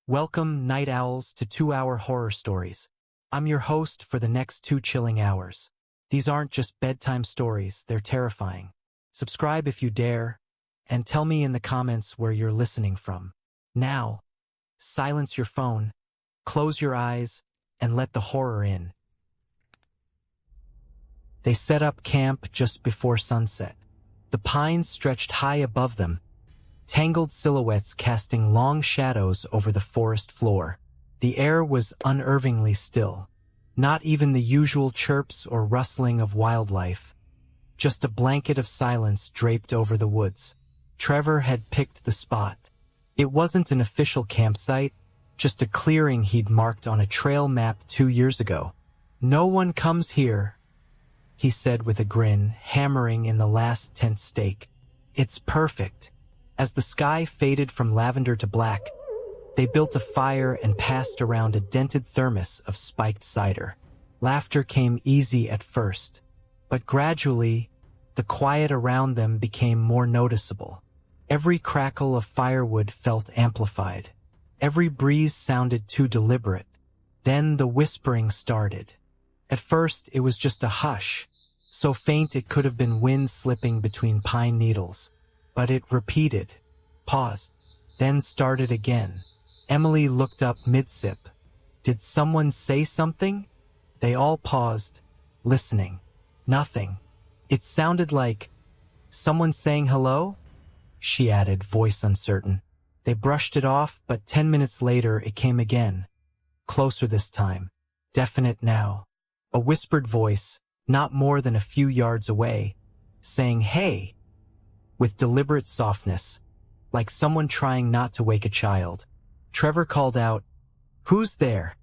Welcome, night owls, to 2-Hour Horror Stories. I'm your host for the next 2 chilling hours. These aren't just bedtime stories, they're terrifying. Subscribe if you dare, and tell me in the comments where you're listening from. Now, silence your phone, close your eyes, and let the horror in. They set up camp just before sunset. The pines stretched high above them, tangled silhouettes casting long shadows over the forest floor. The air was unnervingly still. Not even the usual chirps or rustling of wildlife. Just a blanket of silence draped over the woods. Trevor had picked the spot. It wasn't an official campsite, just a clearing he'd marked on a trail map 2 years ago. "No one comes here," he said with a grin, hammering in the last tent stake. "It's perfect." As the sky faded from lavender to black, they built a fire and passed around a dented thermos of spiked cider. Laughter came easy at first, but gradually, the quiet around them became more noticeable. Every crackle of firewood felt amplified. Every breeze sounded too deliberate. Then the whispering started. At first, it was just a hush, so faint it could have been wind slipping between pine needles. But it repeated, paused, then started again. Emily looked up mid-sip. Did someone say something? They all paused, listening. Nothing. It sounded like, "Someone saying hello?" she added, voice uncertain. They brushed it off, but 10 minutes later it came again. Closer this time. Definite now. A whispered voice, not more than a few yards away, saying, "Hey," with deliberate softness, like someone trying not to wake a child. Trevor called out, "Who's there?"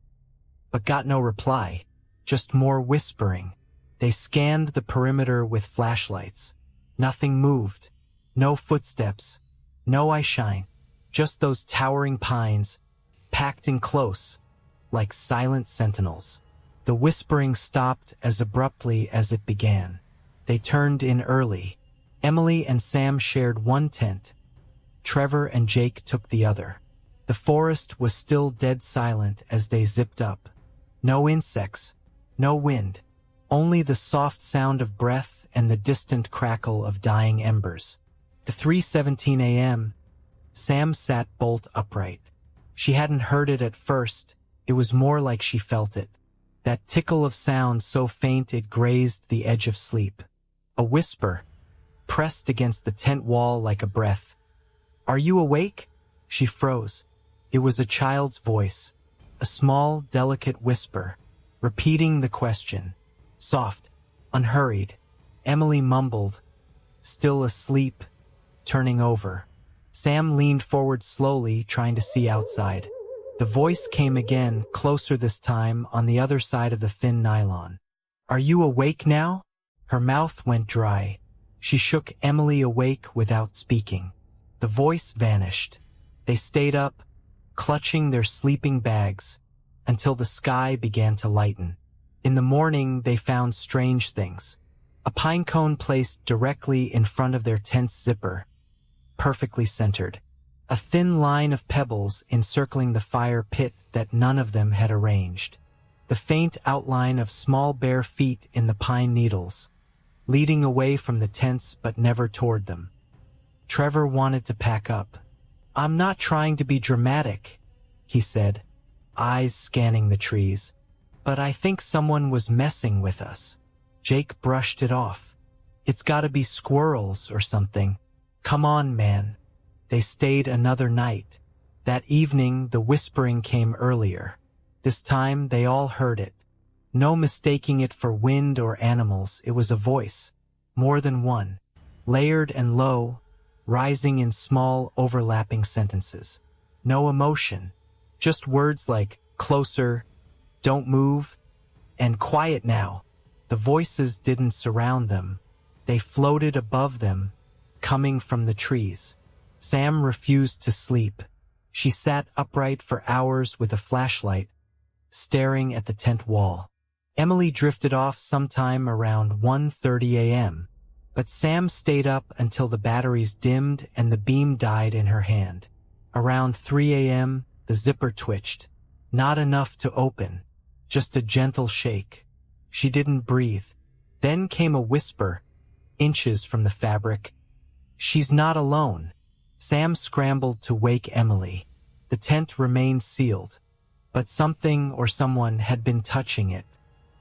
but got no reply, just more whispering. They scanned the perimeter with flashlights. Nothing moved. No footsteps. No eyeshine. Just those towering pines, packed in close, like silent sentinels. The whispering stopped as abruptly as it began. They turned in early. Emily and Sam shared one tent. Trevor and Jake took the other. The forest was still dead silent as they zipped up. No insects, no wind, only the soft sound of breath and the distant crackle of dying embers. At 3:17 a.m., Sam sat bolt upright. She hadn't heard it at first. It was more like she felt it. That tickle of sound so faint it grazed the edge of sleep. A whisper, pressed against the tent wall like a breath. "Are you awake?" She froze. It was a child's voice, a small, delicate whisper, repeating the question. Soft, unhurried. Emily mumbled, "Still asleep," turning over. Sam leaned forward slowly, trying to see outside. The voice came again, closer this time, on the other side of the thin nylon. "Are you awake now?" Her mouth went dry. She shook Emily awake without speaking. The voice vanished. They stayed up, clutching their sleeping bags, until the sky began to lighten. In the morning, they found strange things. A pine cone placed directly in front of their tent's zipper, perfectly centered. A thin line of pebbles encircling the fire pit that none of them had arranged. The faint outline of small bare feet in the pine needles, leading away from the tents but never toward them. Trevor wanted to pack up. "I'm not trying to be dramatic," he said, eyes scanning the trees, "but I think someone was messing with us." Jake brushed it off. "It's gotta be squirrels or something. Come on, man." They stayed another night. That evening, the whispering came earlier. This time, they all heard it. No mistaking it for wind or animals, it was a voice. More than one. Layered and low, rising in small, overlapping sentences. No emotion. Just words like, "closer," "don't move," and "quiet now." The voices didn't surround them. They floated above them, coming from the trees. Sam refused to sleep. She sat upright for hours with a flashlight, staring at the tent wall. Emily drifted off sometime around 1:30 a.m., but Sam stayed up until the batteries dimmed and the beam died in her hand. Around 3 a.m., The zipper twitched. Not enough to open. Just a gentle shake. She didn't breathe. Then came a whisper, inches from the fabric. "She's not alone." Sam scrambled to wake Emily. The tent remained sealed, but something or someone had been touching it.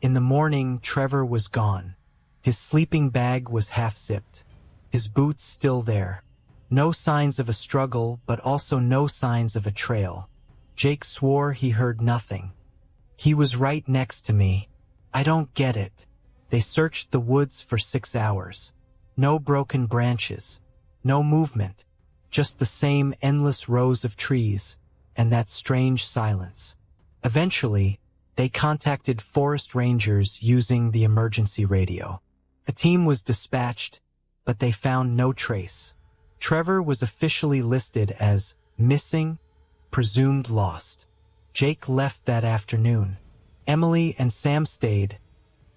In the morning, Trevor was gone. His sleeping bag was half-zipped. His boots still there. No signs of a struggle, but also no signs of a trail. Jake swore he heard nothing. "He was right next to me. I don't get it." They searched the woods for 6 hours. No broken branches. No movement. Just the same endless rows of trees, and that strange silence. Eventually, they contacted forest rangers using the emergency radio. A team was dispatched, but they found no trace. Trevor was officially listed as missing, presumed lost. Jake left that afternoon. Emily and Sam stayed,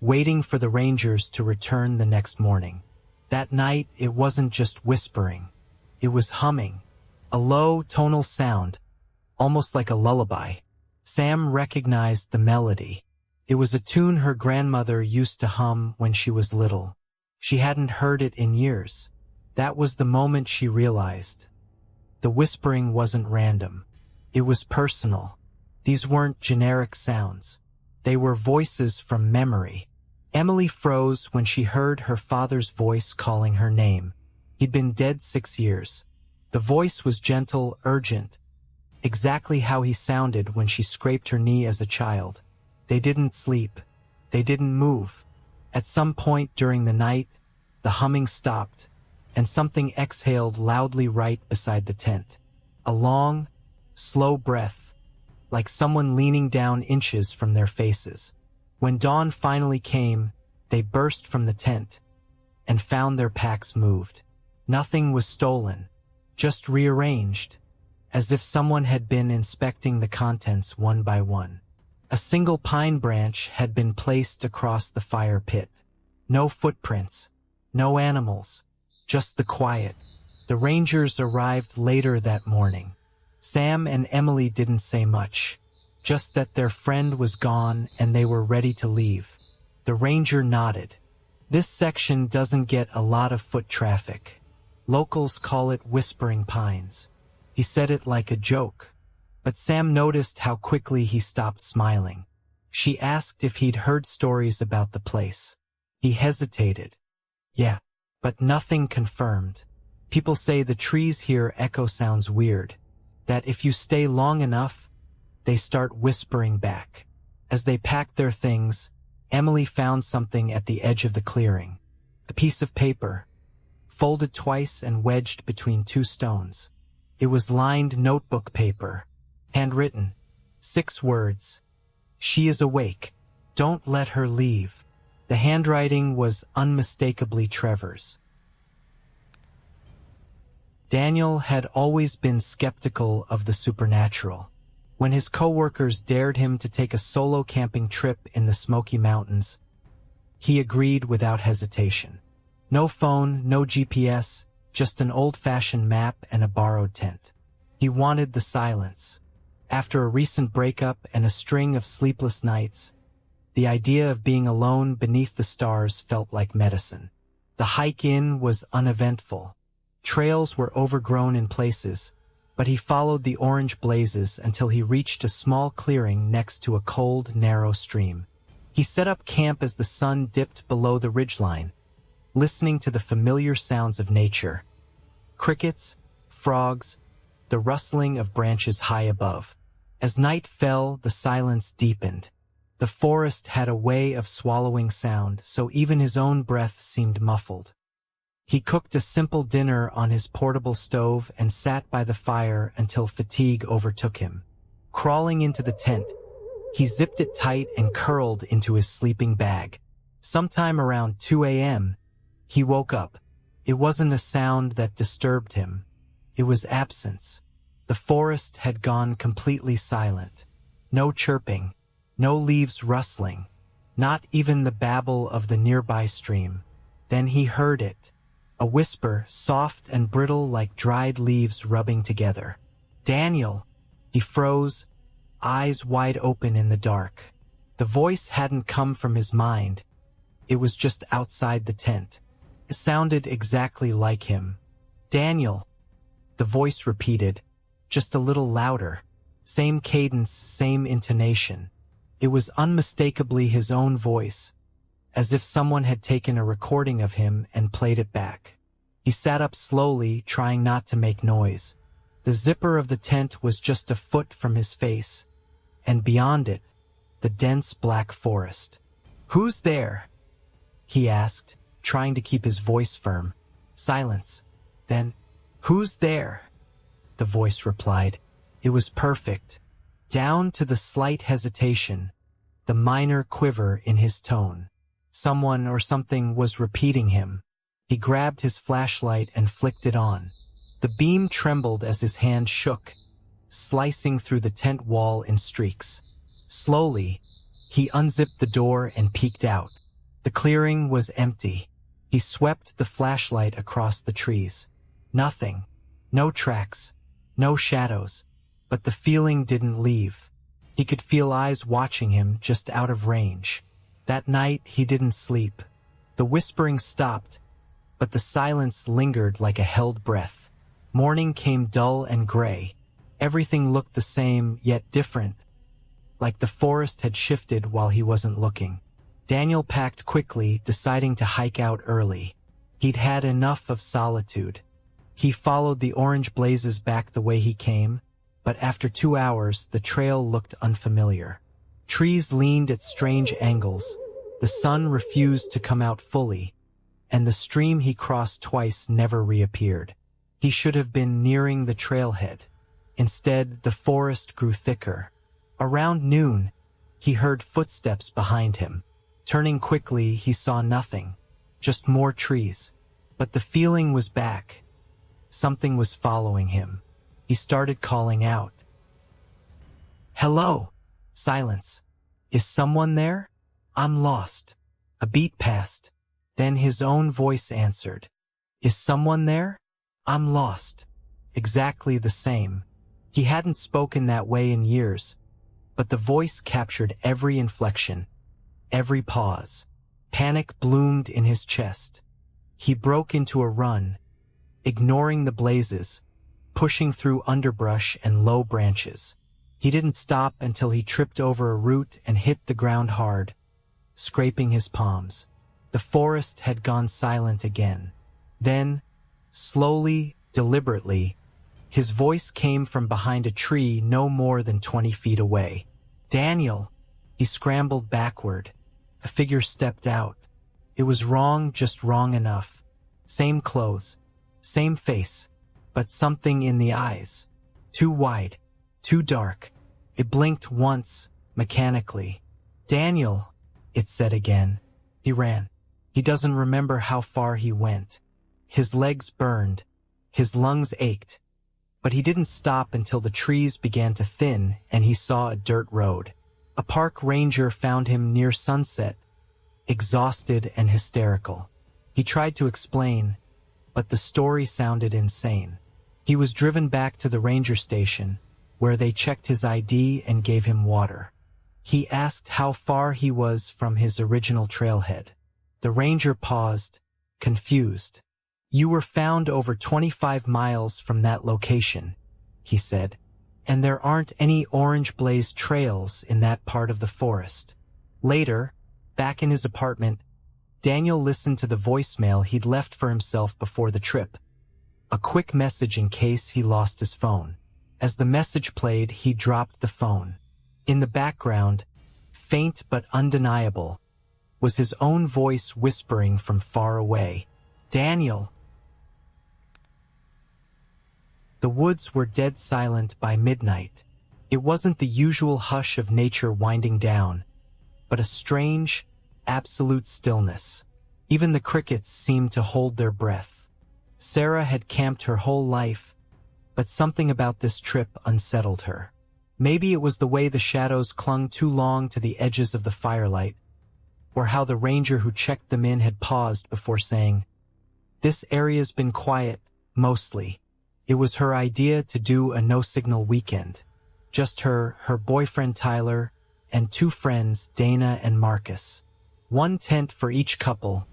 waiting for the rangers to return the next morning. That night, it wasn't just whispering. It was humming. A low, tonal sound, almost like a lullaby. Sam recognized the melody. It was a tune her grandmother used to hum when she was little. She hadn't heard it in years. That was the moment she realized. The whispering wasn't random. It was personal. These weren't generic sounds. They were voices from memory. Emily froze when she heard her father's voice calling her name. He'd been dead 6 years. The voice was gentle, urgent, exactly how he sounded when she scraped her knee as a child. They didn't sleep. They didn't move. At some point during the night, the humming stopped, and something exhaled loudly right beside the tent. A long, slow breath, like someone leaning down inches from their faces. When dawn finally came, they burst from the tent and found their packs moved. Nothing was stolen, just rearranged, as if someone had been inspecting the contents one by one. A single pine branch had been placed across the fire pit. No footprints, no animals, just the quiet. The rangers arrived later that morning. Sam and Emily didn't say much, just that their friend was gone and they were ready to leave. The ranger nodded. This section doesn't get a lot of foot traffic. Locals call it Whispering Pines. He said it like a joke, but Sam noticed how quickly he stopped smiling. She asked if he'd heard stories about the place. He hesitated. Yeah, but nothing confirmed. People say the trees here echo sounds weird, that if you stay long enough, they start whispering back. As they packed their things, Emily found something at the edge of the clearing. A piece of paper, folded twice and wedged between 2 stones. It was lined notebook paper, handwritten. 6 words. "She is awake. Don't let her leave." The handwriting was unmistakably Trevor's. Daniel had always been skeptical of the supernatural. When his coworkers dared him to take a solo camping trip in the Smoky Mountains, he agreed without hesitation. No phone, no GPS, just an old-fashioned map and a borrowed tent. He wanted the silence. After a recent breakup and a string of sleepless nights, the idea of being alone beneath the stars felt like medicine. The hike in was uneventful. Trails were overgrown in places, but he followed the orange blazes until he reached a small clearing next to a cold, narrow stream. He set up camp as the sun dipped below the ridgeline, listening to the familiar sounds of nature. Crickets, frogs, the rustling of branches high above. As night fell, the silence deepened. The forest had a way of swallowing sound, so even his own breath seemed muffled. He cooked a simple dinner on his portable stove and sat by the fire until fatigue overtook him. Crawling into the tent, he zipped it tight and curled into his sleeping bag. Sometime around 2 a.m., he woke up. It wasn't a sound that disturbed him. It was absence. The forest had gone completely silent. No chirping, no leaves rustling, not even the babble of the nearby stream. Then he heard it. A whisper, soft and brittle like dried leaves rubbing together. "Daniel!" He He froze, eyes wide open in the dark. The voice hadn't come from his mind. It was just outside the tent. It sounded exactly like him. "Daniel," the voice repeated, just a little louder. Same cadence, same intonation. It was unmistakably his own voice, as if someone had taken a recording of him and played it back. He sat up slowly, trying not to make noise. The zipper of the tent was just a foot from his face, and beyond it, the dense black forest. "Who's there?" he asked, trying to keep his voice firm. Silence. Then, "Who's there?" the voice replied. It was perfect, down to the slight hesitation, the minor quiver in his tone. Someone or something was repeating him. He grabbed his flashlight and flicked it on. The beam trembled as his hand shook, slicing through the tent wall in streaks. Slowly, he unzipped the door and peeked out. The clearing was empty. He swept the flashlight across the trees. Nothing. No tracks. No shadows. But the feeling didn't leave. He could feel eyes watching him just out of range. That night, he didn't sleep. The whispering stopped, but the silence lingered like a held breath. Morning came dull and gray. Everything looked the same, yet different, like the forest had shifted while he wasn't looking. Daniel packed quickly, deciding to hike out early. He'd had enough of solitude. He followed the orange blazes back the way he came, but after 2 hours, the trail looked unfamiliar. Trees leaned at strange angles, the sun refused to come out fully, and the stream he crossed twice never reappeared. He should have been nearing the trailhead. Instead, the forest grew thicker. Around noon, he heard footsteps behind him. Turning quickly, he saw nothing, just more trees. But the feeling was back. Something was following him. He started calling out. "Hello!" Silence. "Is someone there? I'm lost." A beat passed. Then his own voice answered. "Is someone there? I'm lost." Exactly the same. He hadn't spoken that way in years, but the voice captured every inflection, every pause. Panic bloomed in his chest. He broke into a run, ignoring the blazes, pushing through underbrush and low branches. He didn't stop until he tripped over a root and hit the ground hard, scraping his palms. The forest had gone silent again. Then, slowly, deliberately, his voice came from behind a tree no more than 20 feet away. "Daniel!" He scrambled backward. A figure stepped out. It was wrong, just wrong enough. Same clothes, same face, but something in the eyes. Too wide, too dark. It blinked once, mechanically. "Daniel," it said again. He ran. He doesn't remember how far he went. His legs burned. His lungs ached. But he didn't stop until the trees began to thin and he saw a dirt road. A park ranger found him near sunset, exhausted and hysterical. He tried to explain, but the story sounded insane. He was driven back to the ranger station, where they checked his ID and gave him water. He asked how far he was from his original trailhead. The ranger paused, confused. "You were found over 25 miles from that location," he said, "and there aren't any orange blaze trails in that part of the forest." Later, back in his apartment, Daniel listened to the voicemail he'd left for himself before the trip. A quick message in case he lost his phone. As the message played, he dropped the phone. In the background, faint but undeniable, was his own voice whispering from far away. "Daniel!" The woods were dead silent by midnight. It wasn't the usual hush of nature winding down, but a strange, absolute stillness. Even the crickets seemed to hold their breath. Sarah had camped her whole life, but something about this trip unsettled her. Maybe it was the way the shadows clung too long to the edges of the firelight, or how the ranger who checked them in had paused before saying, "This area's been quiet, mostly." It was her idea to do a no-signal weekend. Just her boyfriend Tyler, and two friends, Dana and Marcus. One tent for each couple,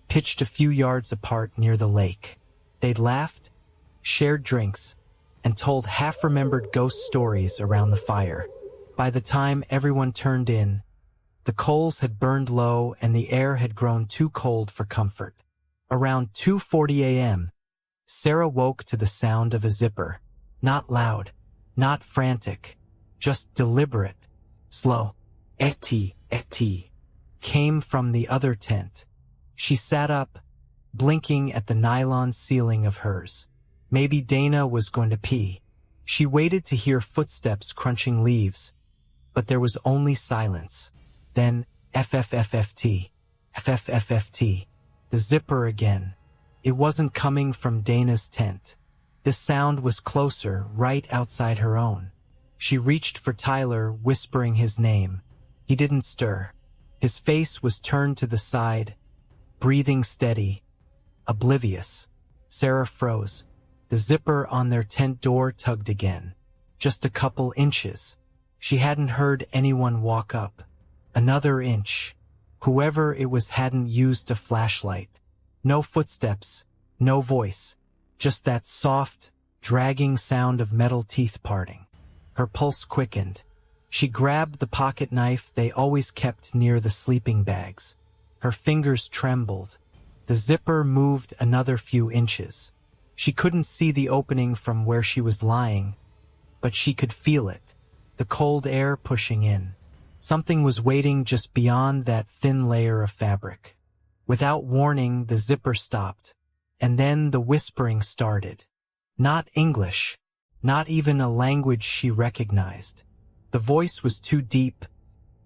pitched a few yards apart near the lake. They'd laughed, shared drinks, and told half-remembered ghost stories around the fire. By the time everyone turned in, the coals had burned low and the air had grown too cold for comfort. Around 2:40 a.m., Sarah woke to the sound of a zipper. Not loud, not frantic, just deliberate, slow. Eti, eti, came from the other tent. She sat up, blinking at the nylon ceiling of hers. Maybe Dana was going to pee. She waited to hear footsteps crunching leaves, but there was only silence. Then, FFFFT, FFFFT, the zipper again. It wasn't coming from Dana's tent. This sound was closer, right outside her own. She reached for Tyler, whispering his name. He didn't stir. His face was turned to the side, breathing steady, oblivious. Sarah froze. The zipper on their tent door tugged again. Just a couple inches. She hadn't heard anyone walk up. Another inch. Whoever it was hadn't used a flashlight. No footsteps, no voice. Just that soft, dragging sound of metal teeth parting. Her pulse quickened. She grabbed the pocket knife they always kept near the sleeping bags. Her fingers trembled. The zipper moved another few inches. She couldn't see the opening from where she was lying, but she could feel it, the cold air pushing in. Something was waiting just beyond that thin layer of fabric. Without warning, the zipper stopped, and then the whispering started. Not English, not even a language she recognized. The voice was too deep,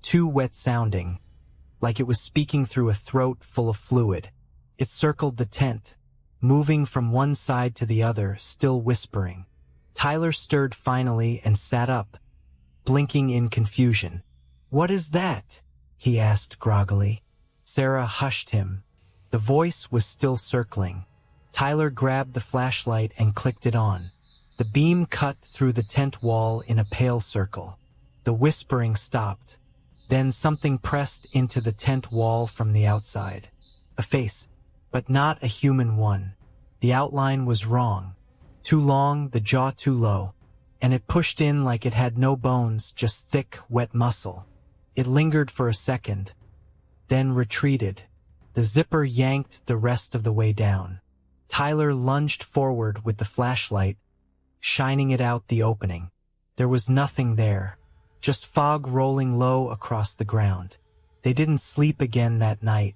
too wet-sounding, like it was speaking through a throat full of fluid. It circled the tent, moving from one side to the other, still whispering. Tyler stirred finally and sat up, blinking in confusion. "What is that?" he asked groggily. Sarah hushed him. The voice was still circling. Tyler grabbed the flashlight and clicked it on. The beam cut through the tent wall in a pale circle. The whispering stopped. Then something pressed into the tent wall from the outside. A face, but not a human one. The outline was wrong. Too long, the jaw too low, and it pushed in like it had no bones, just thick, wet muscle. It lingered for a second, then retreated. The zipper yanked the rest of the way down. Tyler lunged forward with the flashlight, shining it out the opening. There was nothing there, just fog rolling low across the ground. They didn't sleep again that night.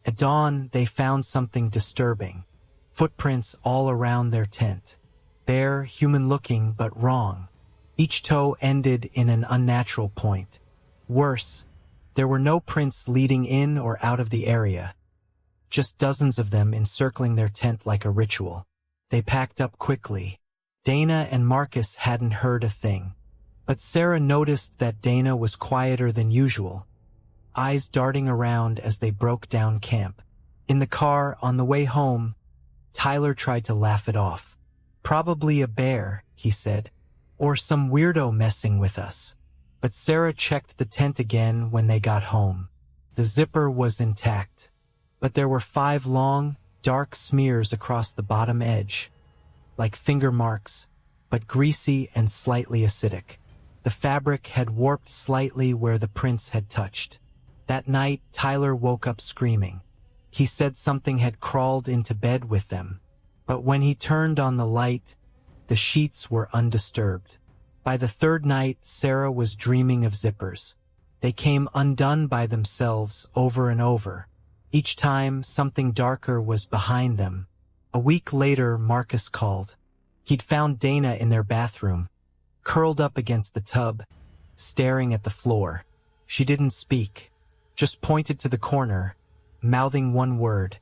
At dawn, they found something disturbing. Footprints all around their tent. Bare, human-looking, but wrong. Each toe ended in an unnatural point. Worse, there were no prints leading in or out of the area. Just dozens of them encircling their tent like a ritual. They packed up quickly. Dana and Marcus hadn't heard a thing. But Sarah noticed that Dana was quieter than usual, eyes darting around as they broke down camp. In the car, on the way home, Tyler tried to laugh it off. "Probably a bear," he said, "or some weirdo messing with us." But Sarah checked the tent again when they got home. The zipper was intact, but there were 5 long, dark smears across the bottom edge, like finger marks, but greasy and slightly acidic. The fabric had warped slightly where the prints had touched. That night, Tyler woke up screaming. He said something had crawled into bed with them, but when he turned on the light, the sheets were undisturbed. By the 3rd night, Sarah was dreaming of zippers. They came undone by themselves over and over. Each time, something darker was behind them. A week later, Marcus called. He'd found Dana in their bathroom, curled up against the tub, staring at the floor. She didn't speak, just pointed to the corner, mouthing one word: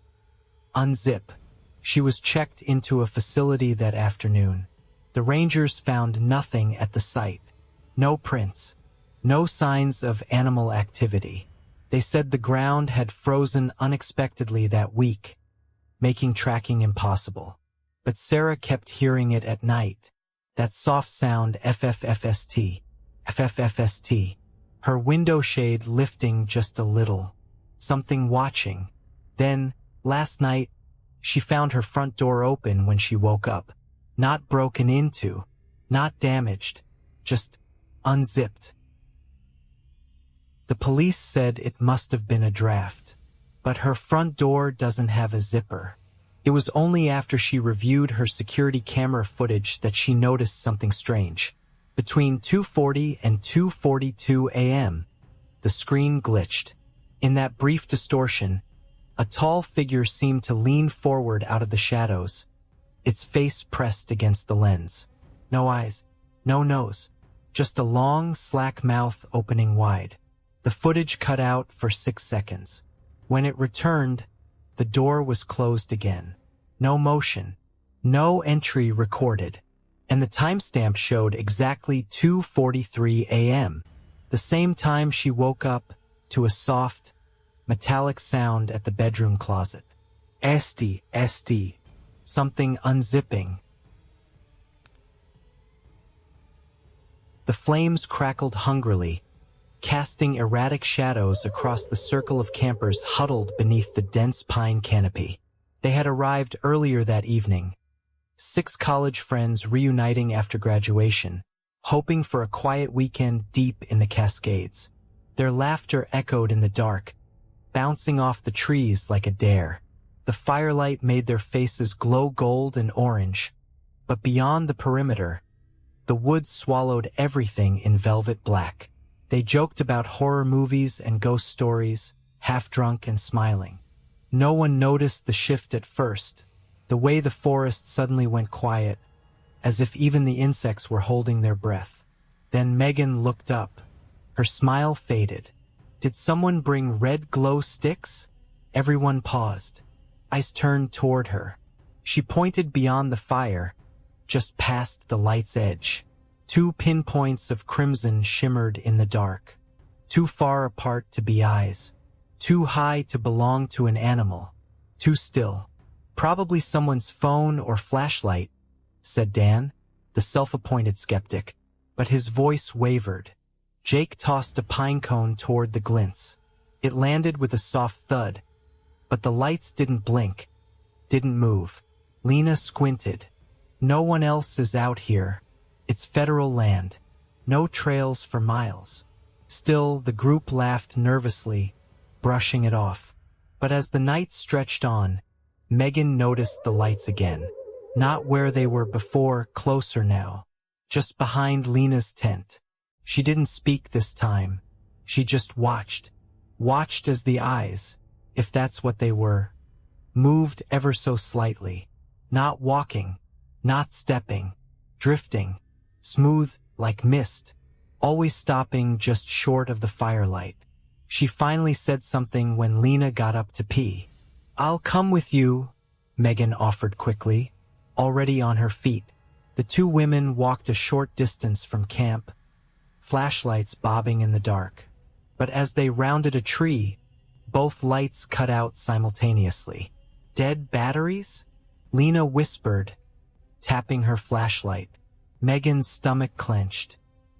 "Unzip." She was checked into a facility that afternoon. The rangers found nothing at the site. No prints, no signs of animal activity. They said the ground had frozen unexpectedly that week, making tracking impossible. But Sarah kept hearing it at night. That soft sound, FFFST. FFFST. Her window shade lifting just a little. Something watching. Then, last night, she found her front door open when she woke up. Not broken into. Not damaged. Just unzipped. The police said it must have been a draft. But her front door doesn't have a zipper. It was only after she reviewed her security camera footage that she noticed something strange. Between 2:40 and 2:42 a.m., the screen glitched. In that brief distortion, a tall figure seemed to lean forward out of the shadows, its face pressed against the lens. No eyes, no nose, just a long, slack mouth opening wide. The footage cut out for 6 seconds. When it returned, the door was closed again. No motion, no entry recorded, and the timestamp showed exactly 2:43 a.m., the same time she woke up to a soft, metallic sound at the bedroom closet. SD, something unzipping. The flames crackled hungrily, casting erratic shadows across the circle of campers huddled beneath the dense pine canopy. They had arrived earlier that evening, 6 college friends reuniting after graduation, hoping for a quiet weekend deep in the Cascades. Their laughter echoed in the dark, bouncing off the trees like a dare. The firelight made their faces glow gold and orange, but beyond the perimeter, the woods swallowed everything in velvet black. They joked about horror movies and ghost stories, half drunk and smiling. No one noticed the shift at first, the way the forest suddenly went quiet, as if even the insects were holding their breath. Then Megan looked up. Her smile faded. Did someone bring red glow sticks? Everyone paused. Eyes turned toward her. She pointed beyond the fire, just past the light's edge. 2 pinpoints of crimson shimmered in the dark. Too far apart to be eyes. Too high to belong to an animal. Too still. Probably someone's phone or flashlight, said Dan, the self-appointed skeptic, but his voice wavered. Jake tossed a pine cone toward the glints. It landed with a soft thud, but the lights didn't blink, didn't move. Lena squinted. No one else is out here. It's federal land. No trails for miles. Still, the group laughed nervously, brushing it off. But as the night stretched on, Megan noticed the lights again. Not where they were before, closer now. Just behind Lena's tent. She didn't speak this time. She just watched. Watched as the eyes, if that's what they were, moved ever so slightly. Not walking, not stepping, drifting, smooth like mist, always stopping just short of the firelight. She finally said something when Lena got up to pee. "I'll come with you," Megan offered quickly, already on her feet. The 2 women walked a short distance from camp, flashlights bobbing in the dark. But as they rounded a tree, both lights cut out simultaneously. "Dead batteries?" Lena whispered, tapping her flashlight. Megan's stomach clenched.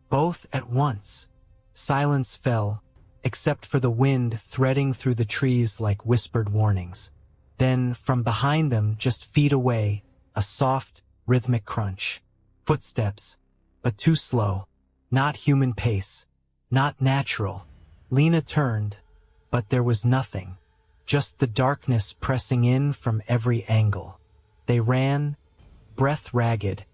Both at once. Silence fell, except for the wind threading through the trees like whispered warnings. Then, from behind them, just feet away, a soft, rhythmic crunch. Footsteps, but too slow. Not human pace. Not natural. Lena turned, but there was nothing. Just the darkness pressing in from every angle. They ran, breath ragged,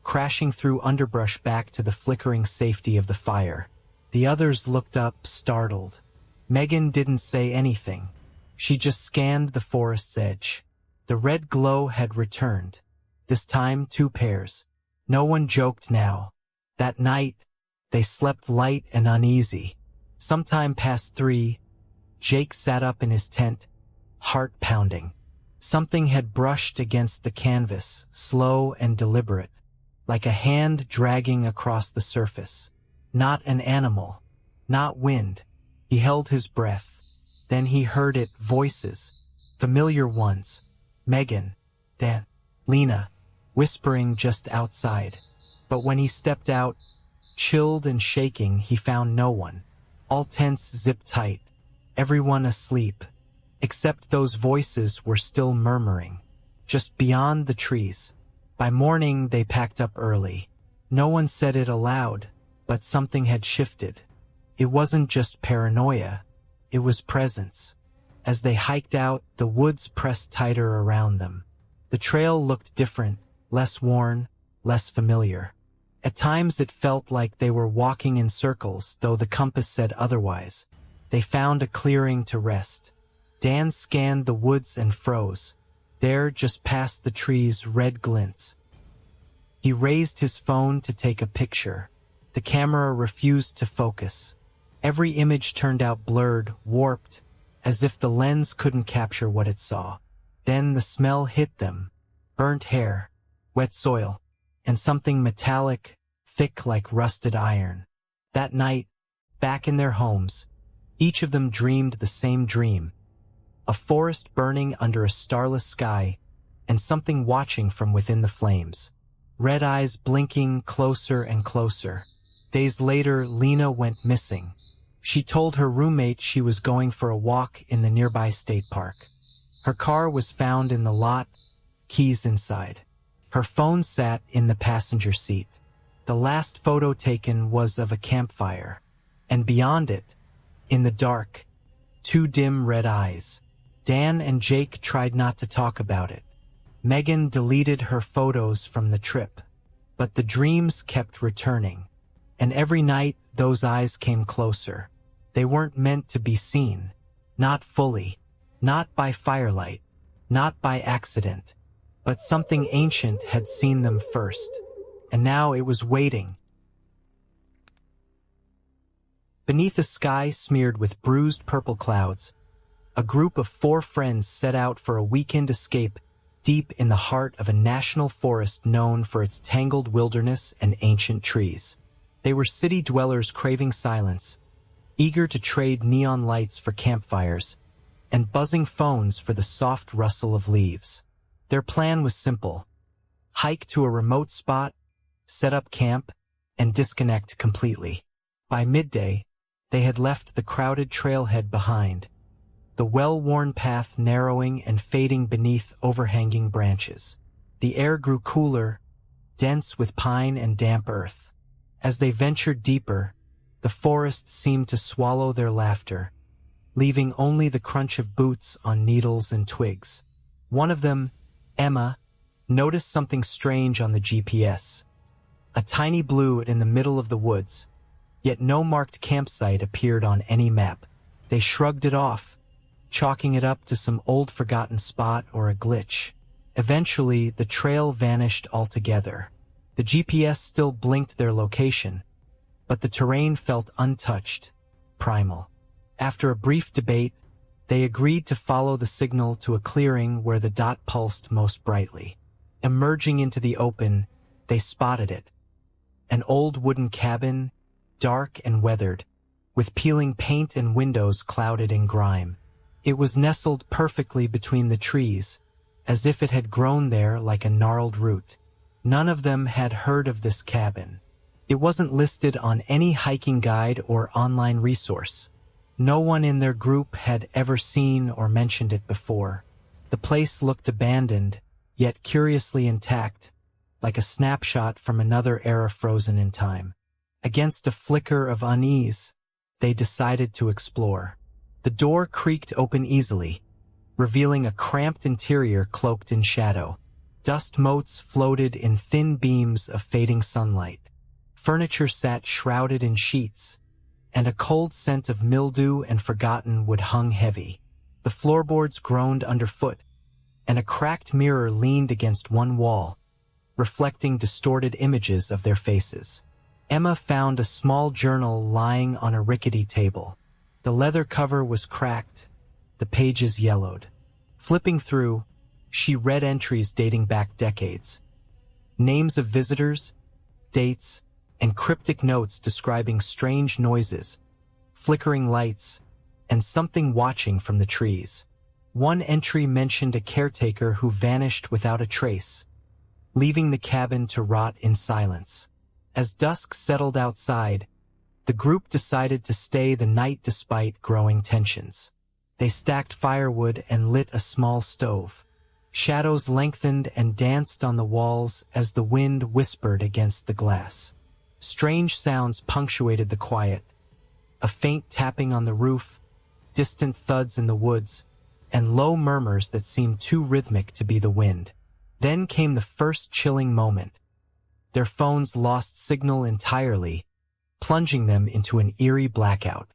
crashing through underbrush back to the flickering safety of the fire. The others looked up, startled. Megan didn't say anything. She just scanned the forest's edge. The red glow had returned. This time 2 pairs. No one joked now. That night, they slept light and uneasy. Sometime past 3, Jake sat up in his tent, heart pounding. Something had brushed against the canvas, slow and deliberate, like a hand dragging across the surface. Not an animal, not wind. He held his breath. Then he heard it, voices, familiar ones. Megan, Dan, Lena, whispering just outside. But when he stepped out, Chilled and shaking, he found no one. All tents zipped tight, everyone asleep, except those voices were still murmuring, just beyond the trees. By morning, they packed up early. No one said it aloud, but something had shifted. It wasn't just paranoia, it was presence. As they hiked out, the woods pressed tighter around them. The trail looked different, less worn, less familiar. At times it felt like they were walking in circles, though the compass said otherwise. They found a clearing to rest. Dan scanned the woods and froze. There, just past the trees, red glints. He raised his phone to take a picture. The camera refused to focus. Every image turned out blurred, warped, as if the lens couldn't capture what it saw. Then the smell hit them. Burnt hair, wet soil, and something metallic, thick like rusted iron. That night, back in their homes, each of them dreamed the same dream. A forest burning under a starless sky, and something watching from within the flames. Red eyes blinking closer and closer. Days later, Lena went missing. She told her roommate she was going for a walk in the nearby state park. Her car was found in the lot, keys inside. Her phone sat in the passenger seat. The last photo taken was of a campfire, and beyond it, in the dark, two dim red eyes. Dan and Jake tried not to talk about it. Megan deleted her photos from the trip, but the dreams kept returning, and every night those eyes came closer. They weren't meant to be seen, not fully, not by firelight, not by accident, but something ancient had seen them first, and now it was waiting. Beneath a sky smeared with bruised purple clouds, a group of 4 friends set out for a weekend escape deep in the heart of a national forest known for its tangled wilderness and ancient trees. They were city dwellers craving silence, eager to trade neon lights for campfires, and buzzing phones for the soft rustle of leaves. Their plan was simple: hike to a remote spot, set up camp, and disconnect completely. By midday, they had left the crowded trailhead behind, the well-worn path narrowing and fading beneath overhanging branches. The air grew cooler, dense with pine and damp earth. As they ventured deeper, the forest seemed to swallow their laughter, leaving only the crunch of boots on needles and twigs. One of them, Emma, noticed something strange on the GPS. A tiny blue in the middle of the woods, yet no marked campsite appeared on any map. They shrugged it off, chalking it up to some old forgotten spot or a glitch. Eventually, the trail vanished altogether. The GPS still blinked their location, but the terrain felt untouched, primal. After a brief debate, they agreed to follow the signal to a clearing where the dot pulsed most brightly. Emerging into the open, they spotted it. An old wooden cabin, dark and weathered, with peeling paint and windows clouded in grime. It was nestled perfectly between the trees, as if it had grown there like a gnarled root. None of them had heard of this cabin. It wasn't listed on any hiking guide or online resource. No one in their group had ever seen or mentioned it before. The place looked abandoned, yet curiously intact, like a snapshot from another era frozen in time. Against a flicker of unease, they decided to explore. The door creaked open easily, revealing a cramped interior cloaked in shadow. Dust motes floated in thin beams of fading sunlight. Furniture sat shrouded in sheets, and a cold scent of mildew and forgotten wood hung heavy. The floorboards groaned underfoot, and a cracked mirror leaned against one wall, reflecting distorted images of their faces. Emma found a small journal lying on a rickety table. The leather cover was cracked, the pages yellowed. Flipping through, she read entries dating back decades. Names of visitors, dates, and cryptic notes describing strange noises, flickering lights, and something watching from the trees. One entry mentioned a caretaker who vanished without a trace, leaving the cabin to rot in silence. As dusk settled outside, the group decided to stay the night despite growing tensions. They stacked firewood and lit a small stove. Shadows lengthened and danced on the walls as the wind whispered against the glass. Strange sounds punctuated the quiet. A faint tapping on the roof, distant thuds in the woods, and low murmurs that seemed too rhythmic to be the wind. Then came the first chilling moment. Their phones lost signal entirely, plunging them into an eerie blackout.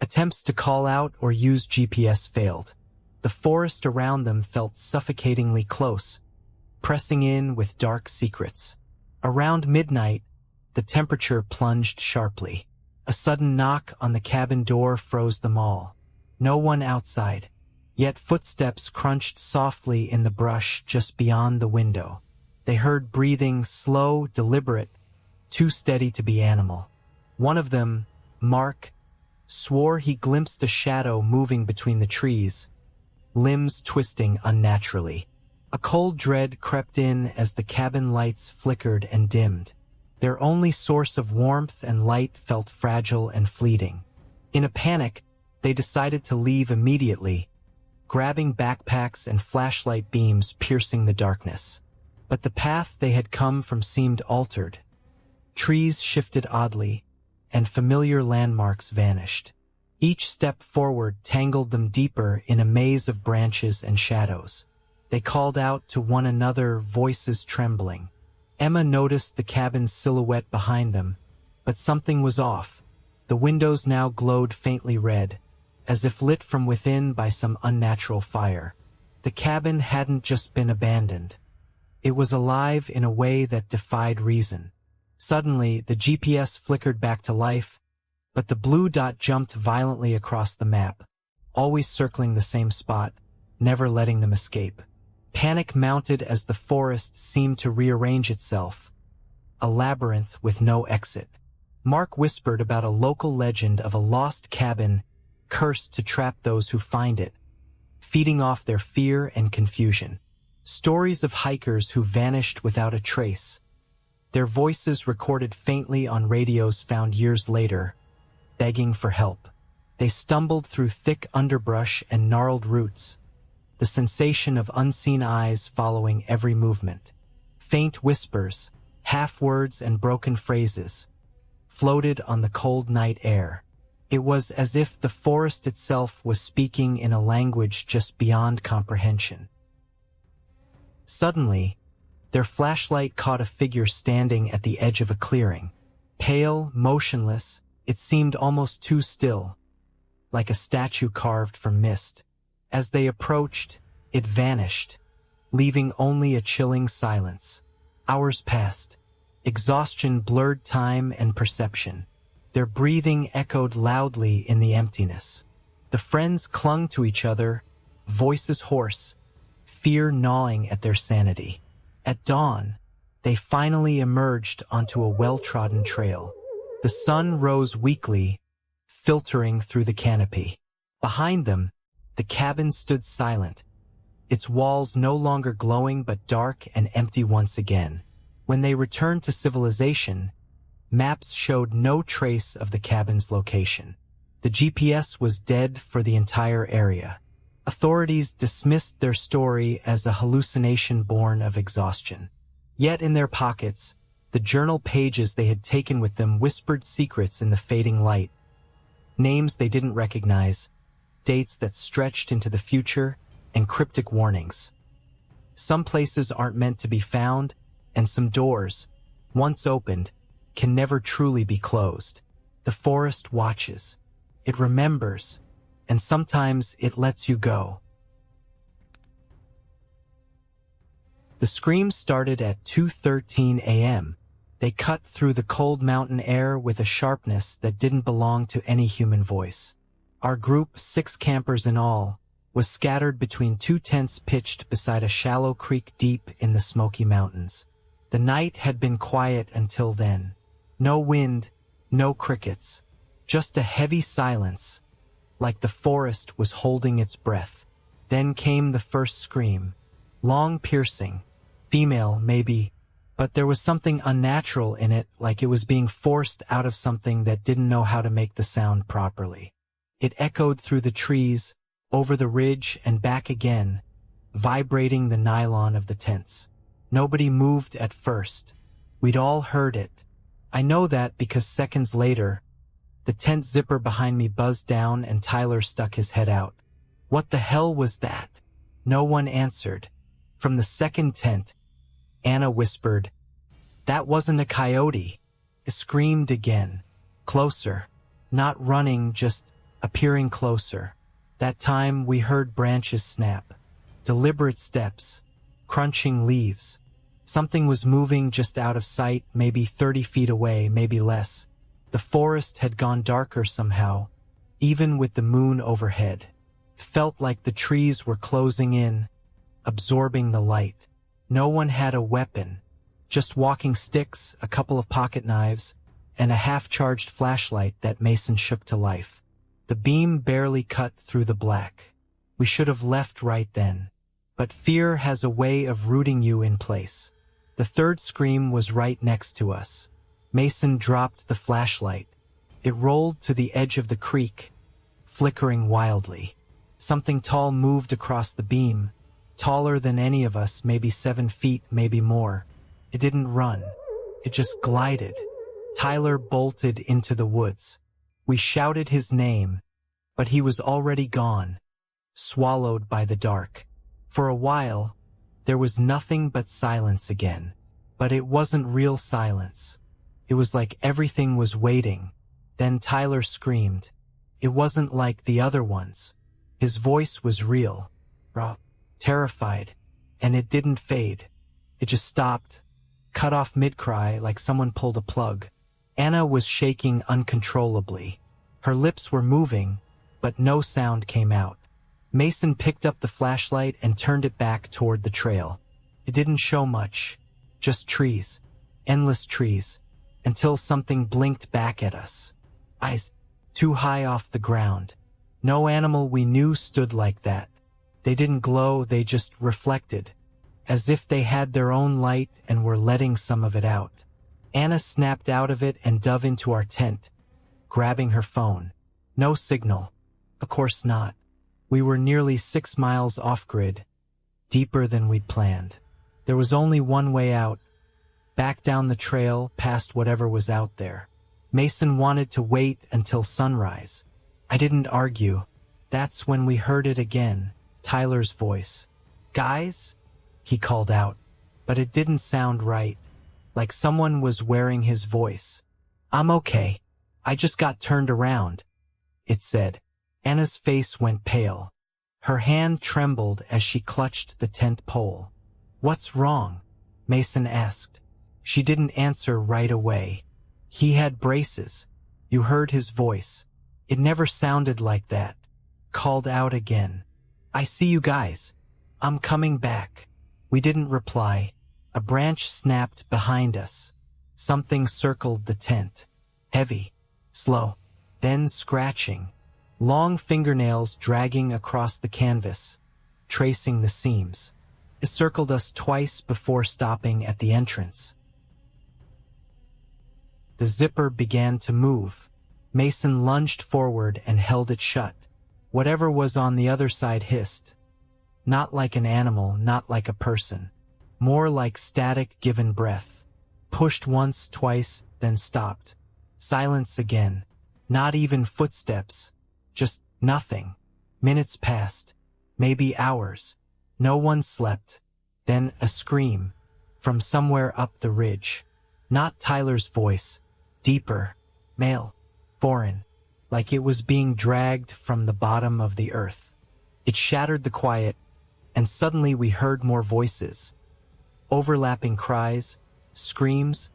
Attempts to call out or use GPS failed. The forest around them felt suffocatingly close, pressing in with dark secrets. Around midnight, the temperature plunged sharply. A sudden knock on the cabin door froze them all. No one outside, yet footsteps crunched softly in the brush just beyond the window. They heard breathing, slow, deliberate, too steady to be animal. One of them, Mark, swore he glimpsed a shadow moving between the trees, limbs twisting unnaturally. A cold dread crept in as the cabin lights flickered and dimmed. Their only source of warmth and light felt fragile and fleeting. In a panic, they decided to leave immediately, grabbing backpacks and flashlight beams piercing the darkness. But the path they had come from seemed altered. Trees shifted oddly, and familiar landmarks vanished. Each step forward tangled them deeper in a maze of branches and shadows. They called out to one another, voices trembling. Emma noticed the cabin's silhouette behind them, but something was off. The windows now glowed faintly red, as if lit from within by some unnatural fire. The cabin hadn't just been abandoned. It was alive in a way that defied reason. Suddenly, the GPS flickered back to life, but the blue dot jumped violently across the map, always circling the same spot, never letting them escape. Panic mounted as the forest seemed to rearrange itself, a labyrinth with no exit. Mark whispered about a local legend of a lost cabin cursed to trap those who find it, feeding off their fear and confusion. Stories of hikers who vanished without a trace, their voices recorded faintly on radios found years later, begging for help. They stumbled through thick underbrush and gnarled roots, the sensation of unseen eyes following every movement. Faint whispers, half-words and broken phrases, floated on the cold night air. It was as if the forest itself was speaking in a language just beyond comprehension. Suddenly, their flashlight caught a figure standing at the edge of a clearing. Pale, motionless, it seemed almost too still, like a statue carved from mist. As they approached, it vanished, leaving only a chilling silence. Hours passed. Exhaustion blurred time and perception. Their breathing echoed loudly in the emptiness. The friends clung to each other, voices hoarse, fear gnawing at their sanity. At dawn, they finally emerged onto a well-trodden trail. The sun rose weakly, filtering through the canopy. Behind them, the cabin stood silent, its walls no longer glowing but dark and empty once again. When they returned to civilization, maps showed no trace of the cabin's location. The GPS was dead for the entire area. Authorities dismissed their story as a hallucination born of exhaustion. Yet in their pockets, the journal pages they had taken with them whispered secrets in the fading light. Names they didn't recognize, dates that stretched into the future, and cryptic warnings. Some places aren't meant to be found, and some doors, once opened, can never truly be closed. The forest watches. It remembers, and sometimes it lets you go. The screams started at 2:13 a.m. They cut through the cold mountain air with a sharpness that didn't belong to any human voice. Our group, 6 campers in all, was scattered between 2 tents pitched beside a shallow creek deep in the Smoky Mountains. The night had been quiet until then. No wind, no crickets, just a heavy silence, like the forest was holding its breath. Then came the first scream, long, piercing, female maybe, but there was something unnatural in it, like it was being forced out of something that didn't know how to make the sound properly. It echoed through the trees, over the ridge and back again, vibrating the nylon of the tents. Nobody moved at first. We'd all heard it. I know that because seconds later, the tent zipper behind me buzzed down and Tyler stuck his head out. What the hell was that? No one answered. From the second tent, Anna whispered, "That wasn't a coyote." It screamed again. Closer. Not running, just appearing closer. That time we heard branches snap. Deliberate steps. Crunching leaves. Something was moving just out of sight, maybe 30 feet away, maybe less. The forest had gone darker somehow, even with the moon overhead. It felt like the trees were closing in, absorbing the light. No one had a weapon, just walking sticks, a couple of pocket knives, and a half-charged flashlight that Mason shook to life. The beam barely cut through the black. We should have left right then. But fear has a way of rooting you in place. The third scream was right next to us. Mason dropped the flashlight. It rolled to the edge of the creek, flickering wildly. Something tall moved across the beam, taller than any of us, maybe 7 feet, maybe more. It didn't run. It just glided. Tyler bolted into the woods. We shouted his name, but he was already gone, swallowed by the dark. For a while, there was nothing but silence again. But it wasn't real silence. It was like everything was waiting. Then Tyler screamed. It wasn't like the other ones. His voice was real, raw, terrified, and it didn't fade. It just stopped, cut off mid-cry like someone pulled a plug. Anna was shaking uncontrollably. Her lips were moving, but no sound came out. Mason picked up the flashlight and turned it back toward the trail. It didn't show much, just trees, endless trees, until something blinked back at us. Eyes too high off the ground. No animal we knew stood like that. They didn't glow, they just reflected, as if they had their own light and were letting some of it out. Anna snapped out of it and dove into our tent, grabbing her phone. No signal. Of course not. We were nearly 6 miles off-grid, deeper than we'd planned. There was only one way out, back down the trail past whatever was out there. Mason wanted to wait until sunrise. I didn't argue. That's when we heard it again, Tyler's voice. "Guys?" he called out, but it didn't sound right, like someone was wearing his voice. "I'm okay. I just got turned around," it said. Anna's face went pale. Her hand trembled as she clutched the tent pole. "What's wrong?" Mason asked. She didn't answer right away. He had braces. You heard his voice. It never sounded like that. Called out again. "I see you guys. I'm coming back." We didn't reply. A branch snapped behind us. Something circled the tent. Heavy, slow, then scratching. Long fingernails dragging across the canvas, tracing the seams. It circled us twice before stopping at the entrance. The zipper began to move. Mason lunged forward and held it shut. Whatever was on the other side hissed. Not like an animal, not like a person. More like static given breath. Pushed once, twice, then stopped. Silence again. Not even footsteps. Just nothing. Minutes passed. Maybe hours. No one slept. Then a scream. From somewhere up the ridge. Not Tyler's voice. Deeper. Male. Foreign. Like it was being dragged from the bottom of the earth. It shattered the quiet, and suddenly we heard more voices. Overlapping cries, screams,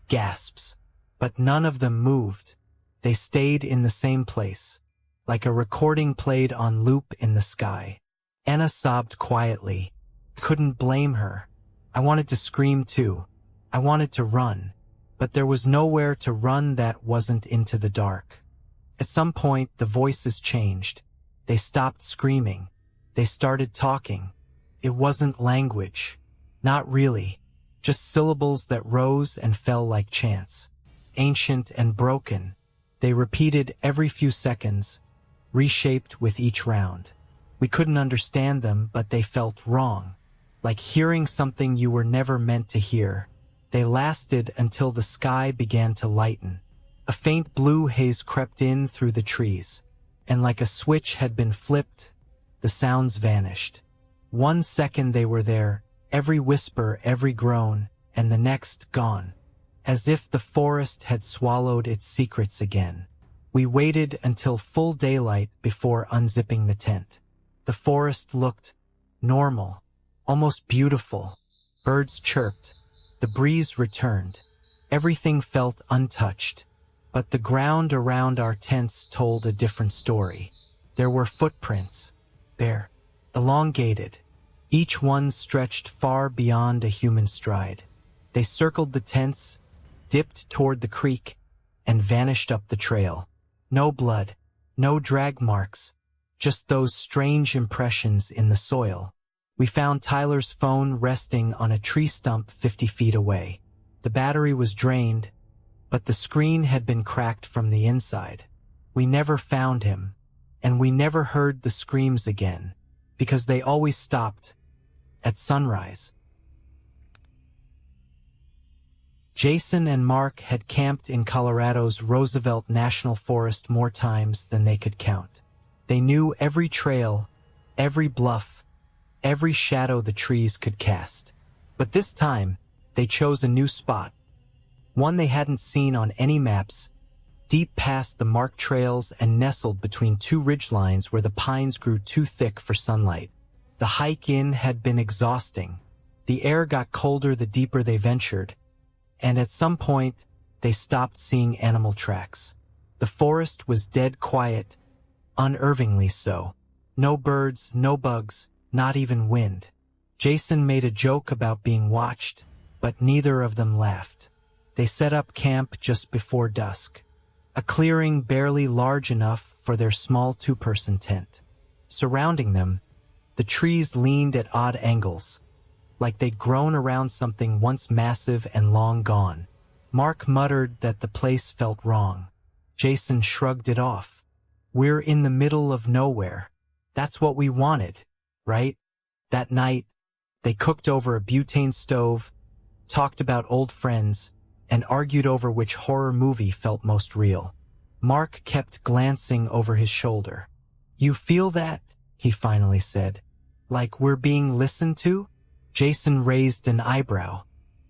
gasps. But none of them moved. They stayed in the same place. Like a recording played on loop in the sky. Anna sobbed quietly. Couldn't blame her. I wanted to scream too. I wanted to run. But there was nowhere to run that wasn't into the dark. At some point, the voices changed. They stopped screaming. They started talking. It wasn't language. Not really. just syllables that rose and fell like chants. Ancient and broken, they repeated every few seconds, reshaped with each round. We couldn't understand them, but they felt wrong, like hearing something you were never meant to hear. They lasted until the sky began to lighten. A faint blue haze crept in through the trees, and like a switch had been flipped, the sounds vanished. 1 second they were there, every whisper, every groan, and the next gone, as if the forest had swallowed its secrets again. We waited until full daylight before unzipping the tent. The forest looked normal, almost beautiful. Birds chirped. The breeze returned. Everything felt untouched. But the ground around our tents told a different story. There were footprints. There, elongated. Each one stretched far beyond a human stride. They circled the tents, dipped toward the creek, and vanished up the trail. No blood, no drag marks, just those strange impressions in the soil. We found Tyler's phone resting on a tree stump 50 feet away. The battery was drained, but the screen had been cracked from the inside. We never found him, and we never heard the screams again, because they always stopped at sunrise. Jason and Mark had camped in Colorado's Roosevelt National Forest more times than they could count. They knew every trail, every bluff, every shadow the trees could cast. But this time, they chose a new spot, one they hadn't seen on any maps, deep past the marked trails and nestled between two ridgelines where the pines grew too thick for sunlight. The hike in had been exhausting. The air got colder the deeper they ventured, and at some point, they stopped seeing animal tracks. The forest was dead quiet, unnervingly so. No birds, no bugs, not even wind. Jason made a joke about being watched, but neither of them laughed. They set up camp just before dusk, a clearing barely large enough for their small two-person tent. Surrounding them, the trees leaned at odd angles, like they'd grown around something once massive and long gone. Mark muttered that the place felt wrong. Jason shrugged it off. We're in the middle of nowhere. That's what we wanted, right? That night, they cooked over a butane stove, talked about old friends, and argued over which horror movie felt most real. Mark kept glancing over his shoulder. "You feel that?" he finally said. "Like we're being listened to?" Jason raised an eyebrow.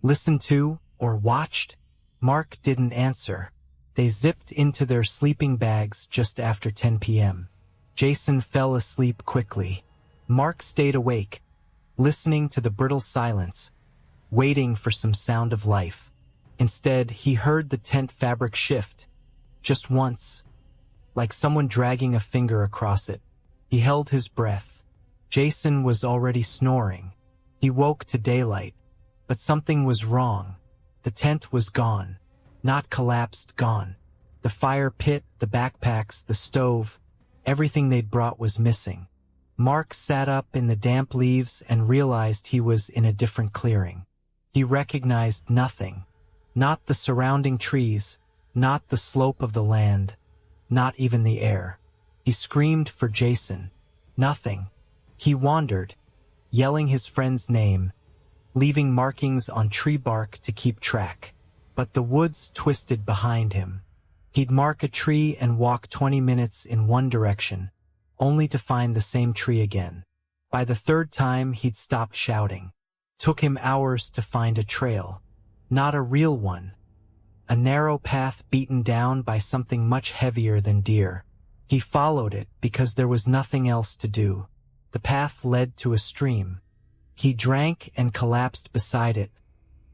Listened to or watched? Mark didn't answer. They zipped into their sleeping bags just after 10 p.m. Jason fell asleep quickly. Mark stayed awake, listening to the brittle silence, waiting for some sound of life. Instead, he heard the tent fabric shift, just once, like someone dragging a finger across it. He held his breath. Jason was already snoring. He woke to daylight, but something was wrong. The tent was gone. Not collapsed, gone. The fire pit, the backpacks, the stove, everything they'd brought was missing. Mark sat up in the damp leaves and realized he was in a different clearing. He recognized nothing. Not the surrounding trees, not the slope of the land, not even the air. He screamed for Jason. Nothing. He wandered, yelling his friend's name, leaving markings on tree bark to keep track. But the woods twisted behind him. He'd mark a tree and walk 20 minutes in one direction, only to find the same tree again. By the third time, he'd stopped shouting. Took him hours to find a trail. Not a real one. A narrow path beaten down by something much heavier than deer. He followed it because there was nothing else to do. The path led to a stream. He drank and collapsed beside it,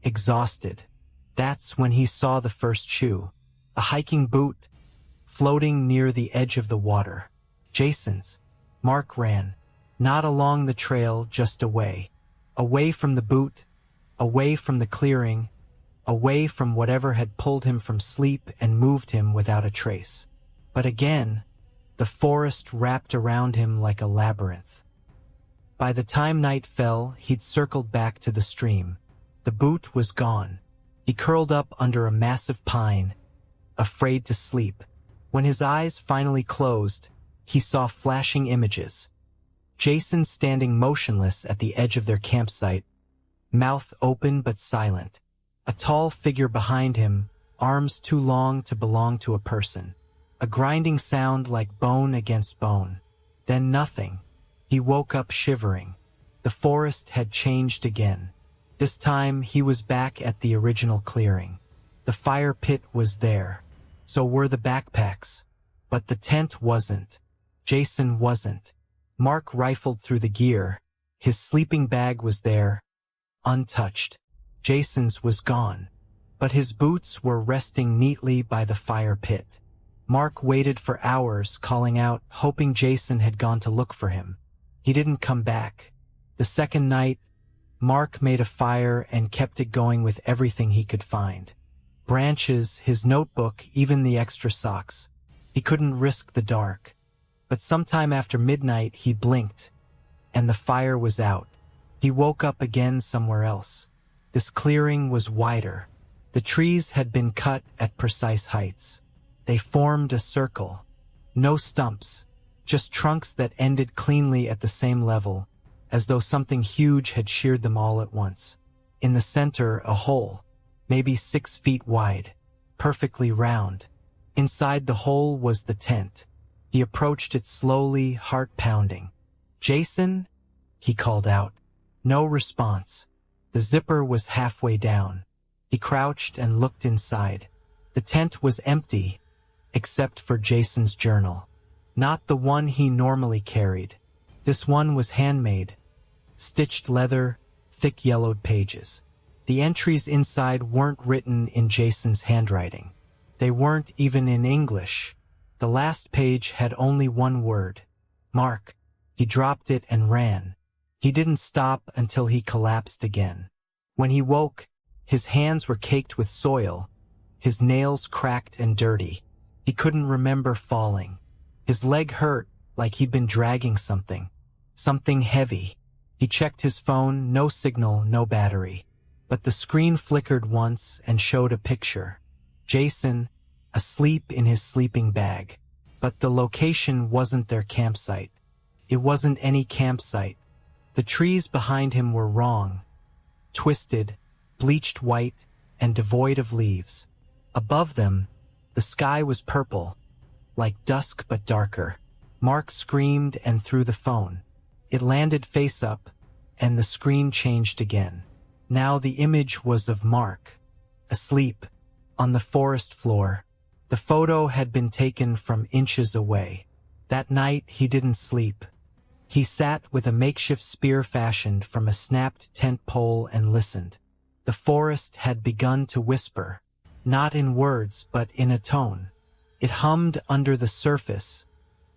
exhausted. That's when he saw the first shoe, a hiking boot, floating near the edge of the water. Jason's. Mark ran, not along the trail, just away. Away from the boot, away from the clearing, away from whatever had pulled him from sleep and moved him without a trace. But again, the forest wrapped around him like a labyrinth. By the time night fell, he'd circled back to the stream. The boot was gone. He curled up under a massive pine, afraid to sleep. When his eyes finally closed, he saw flashing images. Jason standing motionless at the edge of their campsite, mouth open but silent. A tall figure behind him, arms too long to belong to a person. A grinding sound like bone against bone. Then nothing. He woke up shivering. The forest had changed again. This time he was back at the original clearing. The fire pit was there. So were the backpacks. But the tent wasn't. Jason wasn't. Mark rifled through the gear. His sleeping bag was there, untouched. Jason's was gone. But his boots were resting neatly by the fire pit. Mark waited for hours, calling out, hoping Jason had gone to look for him. He didn't come back. The second night, Mark made a fire and kept it going with everything he could find. Branches, his notebook, even the extra socks. He couldn't risk the dark. But sometime after midnight he blinked, and the fire was out. He woke up again somewhere else. This clearing was wider. The trees had been cut at precise heights. They formed a circle. No stumps, just trunks that ended cleanly at the same level, as though something huge had sheared them all at once. In the center, a hole, maybe 6 feet wide, perfectly round. Inside the hole was the tent. He approached it slowly, heart pounding. "Jason?" he called out. No response. The zipper was halfway down. He crouched and looked inside. The tent was empty, except for Jason's journal. Not the one he normally carried. This one was handmade. Stitched leather, thick yellowed pages. The entries inside weren't written in Jason's handwriting. They weren't even in English. The last page had only one word. Mark. He dropped it and ran. He didn't stop until he collapsed again. When he woke, his hands were caked with soil, his nails cracked and dirty. He couldn't remember falling. His leg hurt like he'd been dragging something heavy. He checked his phone, no signal, no battery. But the screen flickered once and showed a picture. Jason, asleep in his sleeping bag. But the location wasn't their campsite. It wasn't any campsite. The trees behind him were wrong. Twisted, bleached white, and devoid of leaves. Above them, the sky was purple, like dusk but darker. Mark screamed and threw the phone. It landed face up, and the screen changed again. Now the image was of Mark, asleep, on the forest floor. The photo had been taken from inches away. That night he didn't sleep. He sat with a makeshift spear fashioned from a snapped tent pole and listened. The forest had begun to whisper, not in words but in a tone. It hummed under the surface,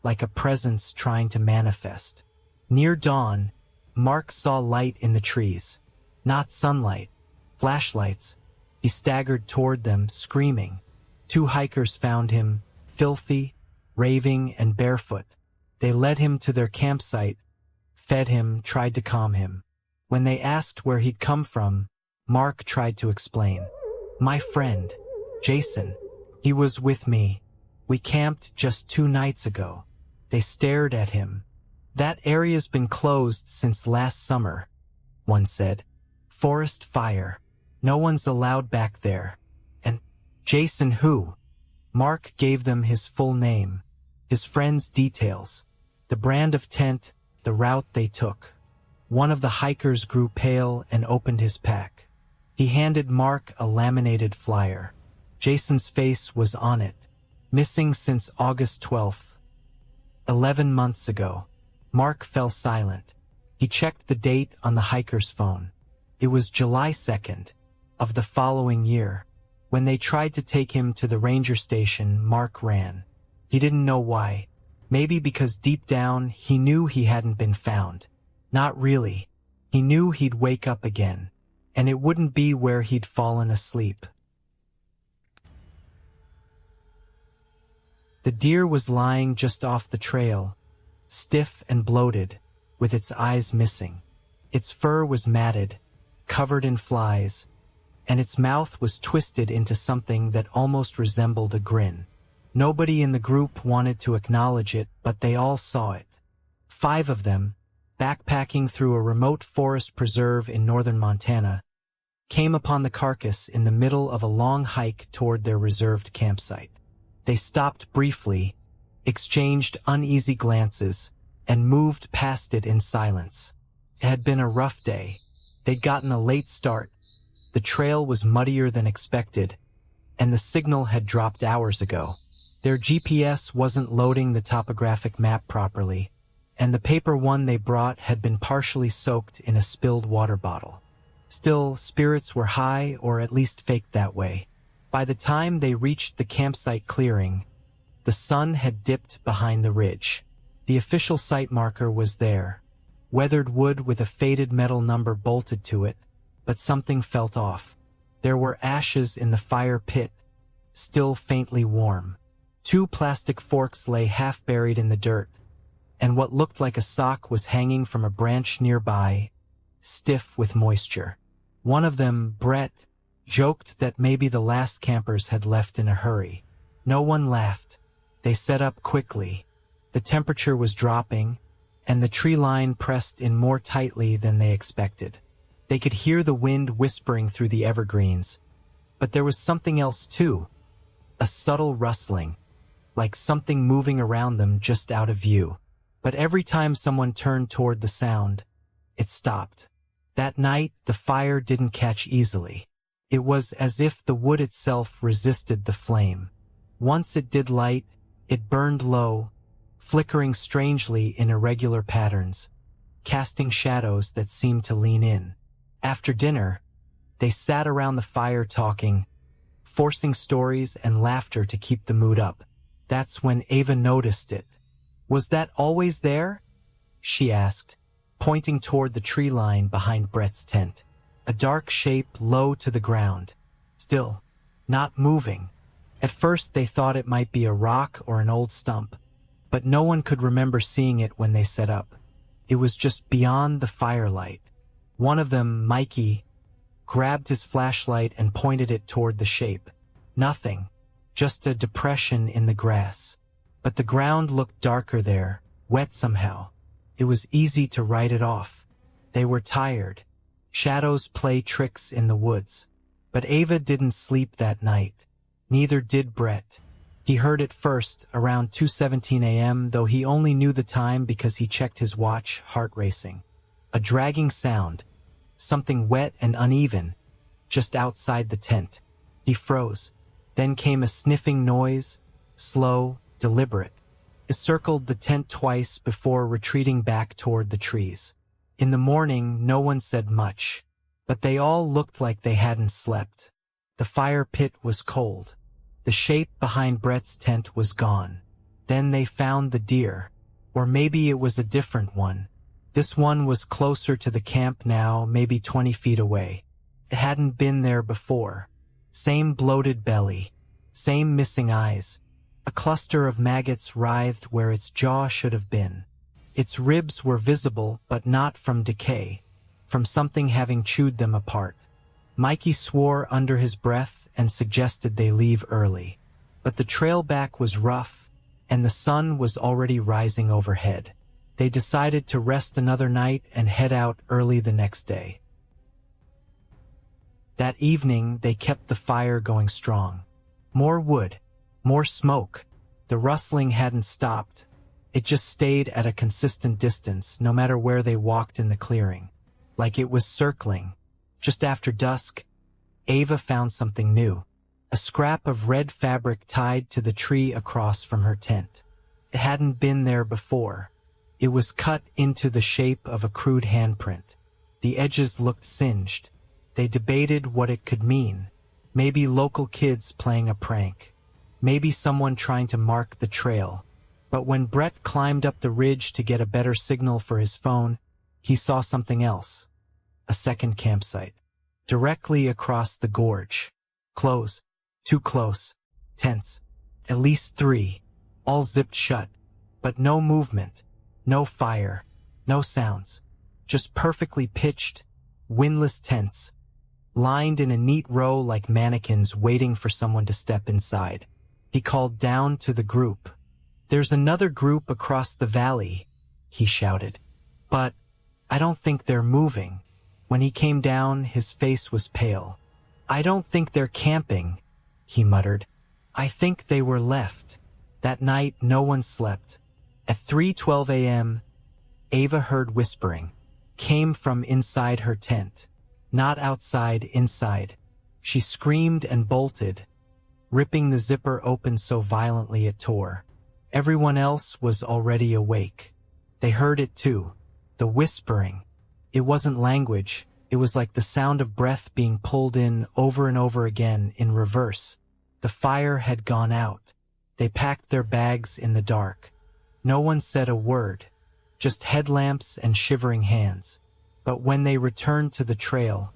like a presence trying to manifest. Near dawn, Mark saw light in the trees. Not sunlight, flashlights. He staggered toward them, screaming. 2 hikers found him, filthy, raving, and barefoot. They led him to their campsite, fed him, tried to calm him. When they asked where he'd come from, Mark tried to explain. "My friend, Jason. He was with me. We camped just 2 nights ago." They stared at him. "That area's been closed since last summer," one said. "Forest fire. No one's allowed back there." And Jason who? Mark gave them his full name, his friend's details, the brand of tent, the route they took. One of the hikers grew pale and opened his pack. He handed Mark a laminated flyer. Jason's face was on it. Missing since August 12th. 11 months ago. Mark fell silent. He checked the date on the hiker's phone. It was July 2nd of the following year. When they tried to take him to the ranger station, Mark ran. He didn't know why. Maybe because deep down he knew he hadn't been found. Not really. He knew he'd wake up again, and it wouldn't be where he'd fallen asleep. The deer was lying just off the trail, stiff and bloated, with its eyes missing. Its fur was matted, covered in flies, and its mouth was twisted into something that almost resembled a grin. Nobody in the group wanted to acknowledge it, but they all saw it. 5 of them, backpacking through a remote forest preserve in northern Montana, came upon the carcass in the middle of a long hike toward their reserved campsite. They stopped briefly, exchanged uneasy glances, and moved past it in silence. It had been a rough day. They'd gotten a late start. The trail was muddier than expected, and the signal had dropped hours ago. Their GPS wasn't loading the topographic map properly, and the paper one they brought had been partially soaked in a spilled water bottle. Still, spirits were high, or at least faked that way. By the time they reached the campsite clearing, the sun had dipped behind the ridge. The official site marker was there, weathered wood with a faded metal number bolted to it, but something felt off. There were ashes in the fire pit, still faintly warm. 2 plastic forks lay half buried in the dirt, and what looked like a sock was hanging from a branch nearby, stiff with moisture. One of them, Brett, joked that maybe the last campers had left in a hurry. No one laughed. They set up quickly. The temperature was dropping, and the tree line pressed in more tightly than they expected. They could hear the wind whispering through the evergreens, but there was something else too, a subtle rustling, like something moving around them just out of view. But every time someone turned toward the sound, it stopped. That night, the fire didn't catch easily. It was as if the wood itself resisted the flame. Once it did light, it burned low, flickering strangely in irregular patterns, casting shadows that seemed to lean in. After dinner, they sat around the fire talking, forcing stories and laughter to keep the mood up. That's when Ava noticed it. "Was that always there?" she asked, pointing toward the tree line behind Brett's tent. A dark shape low to the ground, still, not moving. At first they thought it might be a rock or an old stump, but no one could remember seeing it when they set up. It was just beyond the firelight. One of them, Mikey, grabbed his flashlight and pointed it toward the shape. Nothing, just a depression in the grass. But the ground looked darker there, wet somehow. It was easy to write it off. They were tired. Shadows play tricks in the woods. But Ava didn't sleep that night. Neither did Brett. He heard it first, around 2:17 a.m., though he only knew the time because he checked his watch, heart racing. A dragging sound, something wet and uneven, just outside the tent. He froze. Then came a sniffing noise, slow, deliberate. It circled the tent twice before retreating back toward the trees. In the morning, no one said much, but they all looked like they hadn't slept. The fire pit was cold. The shape behind Brett's tent was gone. Then they found the deer, or maybe it was a different one. This one was closer to the camp now, maybe 20 feet away. It hadn't been there before. Same bloated belly, same missing eyes. A cluster of maggots writhed where its jaw should have been. Its ribs were visible, but not from decay, from something having chewed them apart. Mikey swore under his breath and suggested they leave early. But the trail back was rough, and the sun was already rising overhead. They decided to rest another night and head out early the next day. That evening, they kept the fire going strong. More wood, more smoke. The rustling hadn't stopped. It just stayed at a consistent distance, no matter where they walked in the clearing. Like it was circling. Just after dusk, Ava found something new. A scrap of red fabric tied to the tree across from her tent. It hadn't been there before. It was cut into the shape of a crude handprint. The edges looked singed. They debated what it could mean. Maybe local kids playing a prank. Maybe someone trying to mark the trail. But when Brett climbed up the ridge to get a better signal for his phone, he saw something else. A second campsite. Directly across the gorge. Close. Too close. Tense. At least 3. All zipped shut. But no movement. No fire. No sounds. Just perfectly pitched, windless tents, lined in a neat row like mannequins waiting for someone to step inside. He called down to the group. "There's another group across the valley," he shouted. "But I don't think they're moving." When he came down, his face was pale. "I don't think they're camping," he muttered. "I think they were left." That night, no one slept. At 3:12 a.m., Ava heard whispering. Came from inside her tent. Not outside, inside. She screamed and bolted, ripping the zipper open so violently it tore. Everyone else was already awake. They heard it too. The whispering. It wasn't language. It was like the sound of breath being pulled in over and over again in reverse. The fire had gone out. They packed their bags in the dark. No one said a word, just headlamps and shivering hands. But when they returned to the trail,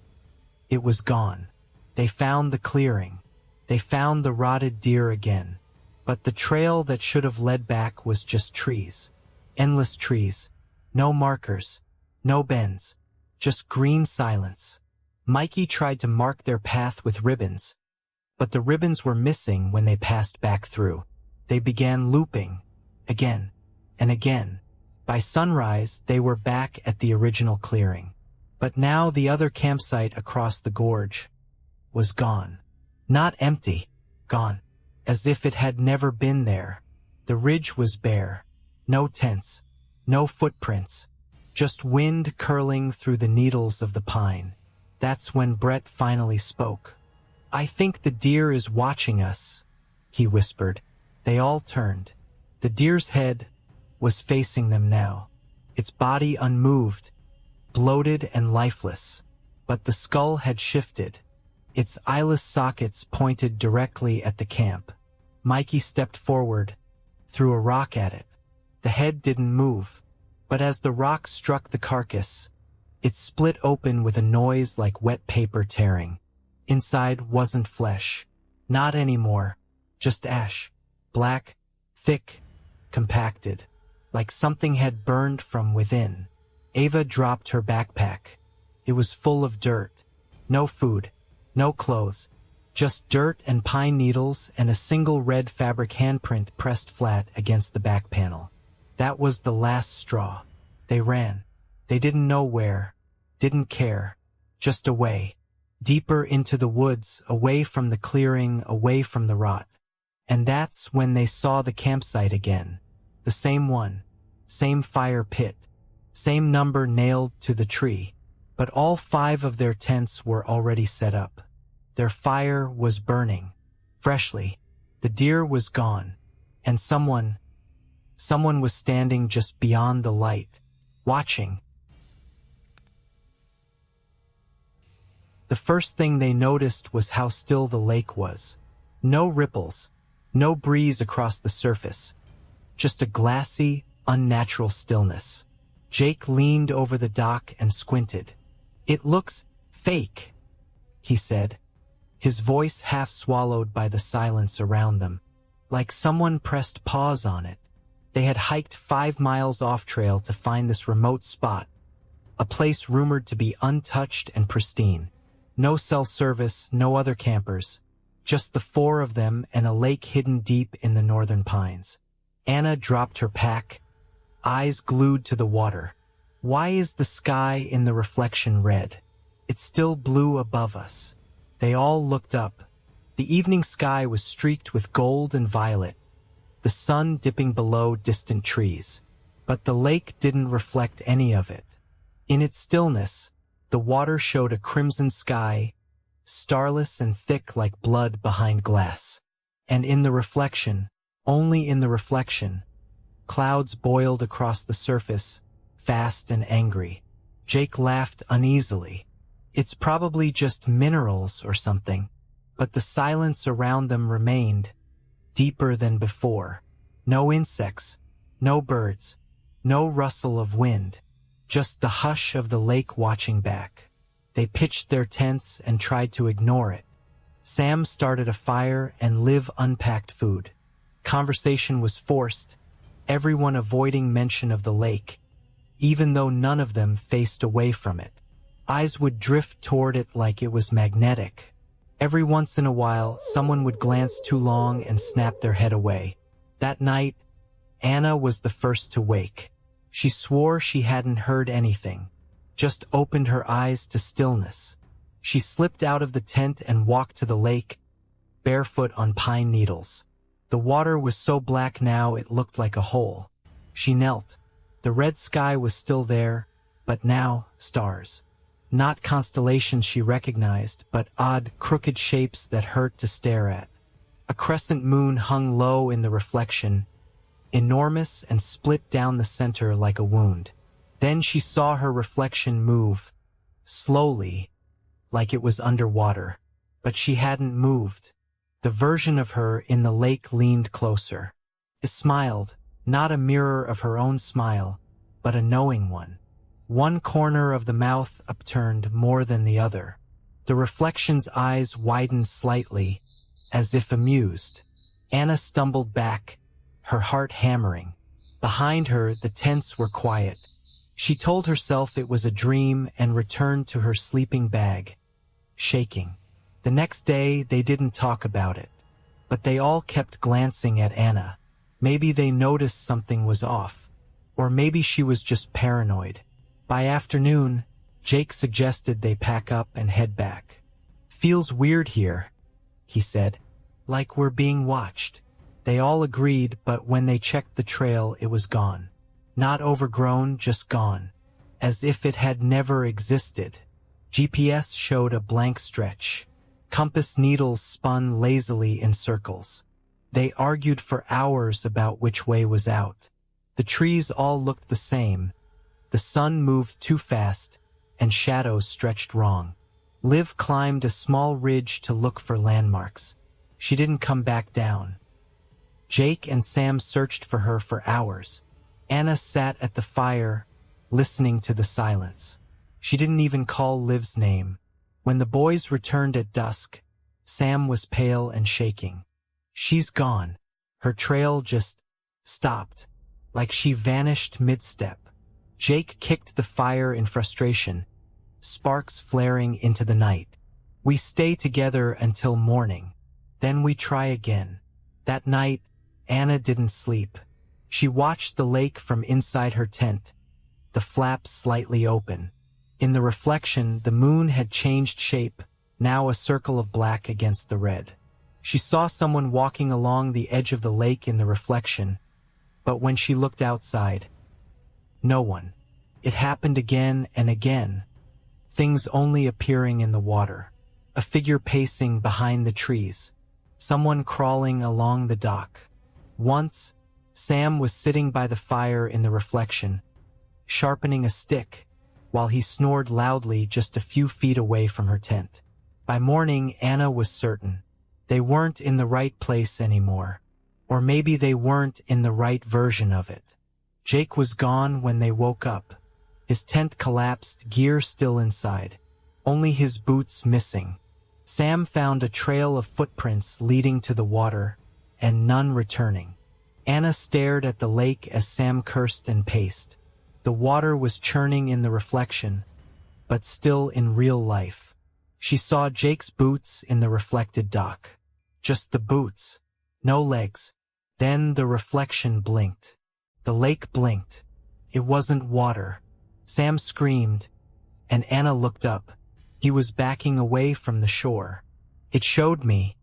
it was gone. They found the clearing. They found the rotted deer again. But the trail that should have led back was just trees. Endless trees. No markers. No bends. Just green silence. Mikey tried to mark their path with ribbons, but the ribbons were missing when they passed back through. They began looping, again and again. By sunrise, they were back at the original clearing. But now the other campsite across the gorge was gone. Not empty, gone, as if it had never been there. The ridge was bare. No tents, no footprints, just wind curling through the needles of the pine. That's when Brett finally spoke. "I think the deer is watching us," he whispered. They all turned. The deer's head was facing them now, its body unmoved, bloated and lifeless. But the skull had shifted. Its eyeless sockets pointed directly at the camp. Mikey stepped forward, threw a rock at it. The head didn't move, but as the rock struck the carcass, it split open with a noise like wet paper tearing. Inside wasn't flesh. Not anymore. Just ash. Black, thick, compacted, like something had burned from within. Ava dropped her backpack. It was full of dirt. No food, no clothes, just dirt and pine needles and a single red fabric handprint pressed flat against the back panel. That was the last straw. They ran. They didn't know where, didn't care, just away, deeper into the woods, away from the clearing, away from the rot. And that's when they saw the campsite again. The same one, same fire pit, same number nailed to the tree. But all 5 of their tents were already set up. Their fire was burning, freshly. The deer was gone, and someone was standing just beyond the light, watching. The first thing they noticed was how still the lake was. No ripples, no breeze across the surface, just a glassy, unnatural stillness. Jake leaned over the dock and squinted. "It looks fake," he said, his voice half swallowed by the silence around them, like someone pressed pause on it. They had hiked 5 miles off trail to find this remote spot, a place rumored to be untouched and pristine. No cell service, no other campers, just the 4 of them and a lake hidden deep in the northern pines. Anna dropped her pack, eyes glued to the water. "Why is the sky in the reflection red? It's still blue above us." They all looked up. The evening sky was streaked with gold and violet, the sun dipping below distant trees. But the lake didn't reflect any of it. In its stillness, the water showed a crimson sky, starless and thick like blood behind glass. And in the reflection, only in the reflection, clouds boiled across the surface, fast and angry. Jake laughed uneasily. "It's probably just minerals or something." But the silence around them remained, deeper than before. No insects, no birds, no rustle of wind, just the hush of the lake watching back. They pitched their tents and tried to ignore it. Sam started a fire and Liv unpacked food. Conversation was forced, everyone avoiding mention of the lake, even though none of them faced away from it. Eyes would drift toward it like it was magnetic. Every once in a while, someone would glance too long and snap their head away. That night, Anna was the first to wake. She swore she hadn't heard anything, just opened her eyes to stillness. She slipped out of the tent and walked to the lake, barefoot on pine needles. The water was so black now it looked like a hole. She knelt. The red sky was still there, but now stars. Not constellations she recognized, but odd, crooked shapes that hurt to stare at. A crescent moon hung low in the reflection, enormous and split down the center like a wound. Then she saw her reflection move, slowly, like it was underwater. But she hadn't moved. The version of her in the lake leaned closer. It smiled, not a mirror of her own smile, but a knowing one. One corner of the mouth upturned more than the other. The reflection's eyes widened slightly, as if amused. Anna stumbled back, her heart hammering. Behind her, the tents were quiet. She told herself it was a dream and returned to her sleeping bag, shaking. The next day, they didn't talk about it, but they all kept glancing at Anna. Maybe they noticed something was off, or maybe she was just paranoid. By afternoon, Jake suggested they pack up and head back. "Feels weird here," he said, "like we're being watched." They all agreed, but when they checked the trail, it was gone. Not overgrown, just gone, as if it had never existed. GPS showed a blank stretch. Compass needles spun lazily in circles. They argued for hours about which way was out. The trees all looked the same. The sun moved too fast, and shadows stretched wrong. Liv climbed a small ridge to look for landmarks. She didn't come back down. Jake and Sam searched for her for hours. Anna sat at the fire, listening to the silence. She didn't even call Liv's name. When the boys returned at dusk, Sam was pale and shaking. "She's gone." Her trail just stopped, like she vanished mid-step. Jake kicked the fire in frustration, sparks flaring into the night. "We stay together until morning. Then we try again." That night, Anna didn't sleep. She watched the lake from inside her tent, the flaps slightly open. In the reflection, the moon had changed shape, now a circle of black against the red. She saw someone walking along the edge of the lake in the reflection, but when she looked outside, no one. It happened again and again, things only appearing in the water. A figure pacing behind the trees, someone crawling along the dock. Once, Sam was sitting by the fire in the reflection, sharpening a stick, while he snored loudly just a few feet away from her tent. By morning, Anna was certain. They weren't in the right place anymore. Or maybe they weren't in the right version of it. Jake was gone when they woke up. His tent collapsed, gear still inside. Only his boots missing. Sam found a trail of footprints leading to the water, and none returning. Anna stared at the lake as Sam cursed and paced. The water was churning in the reflection, but still in real life. She saw Jake's boots in the reflected dock. Just the boots, no legs. Then the reflection blinked. The lake blinked. It wasn't water. Sam screamed, and Anna looked up. He was backing away from the shore. It showed me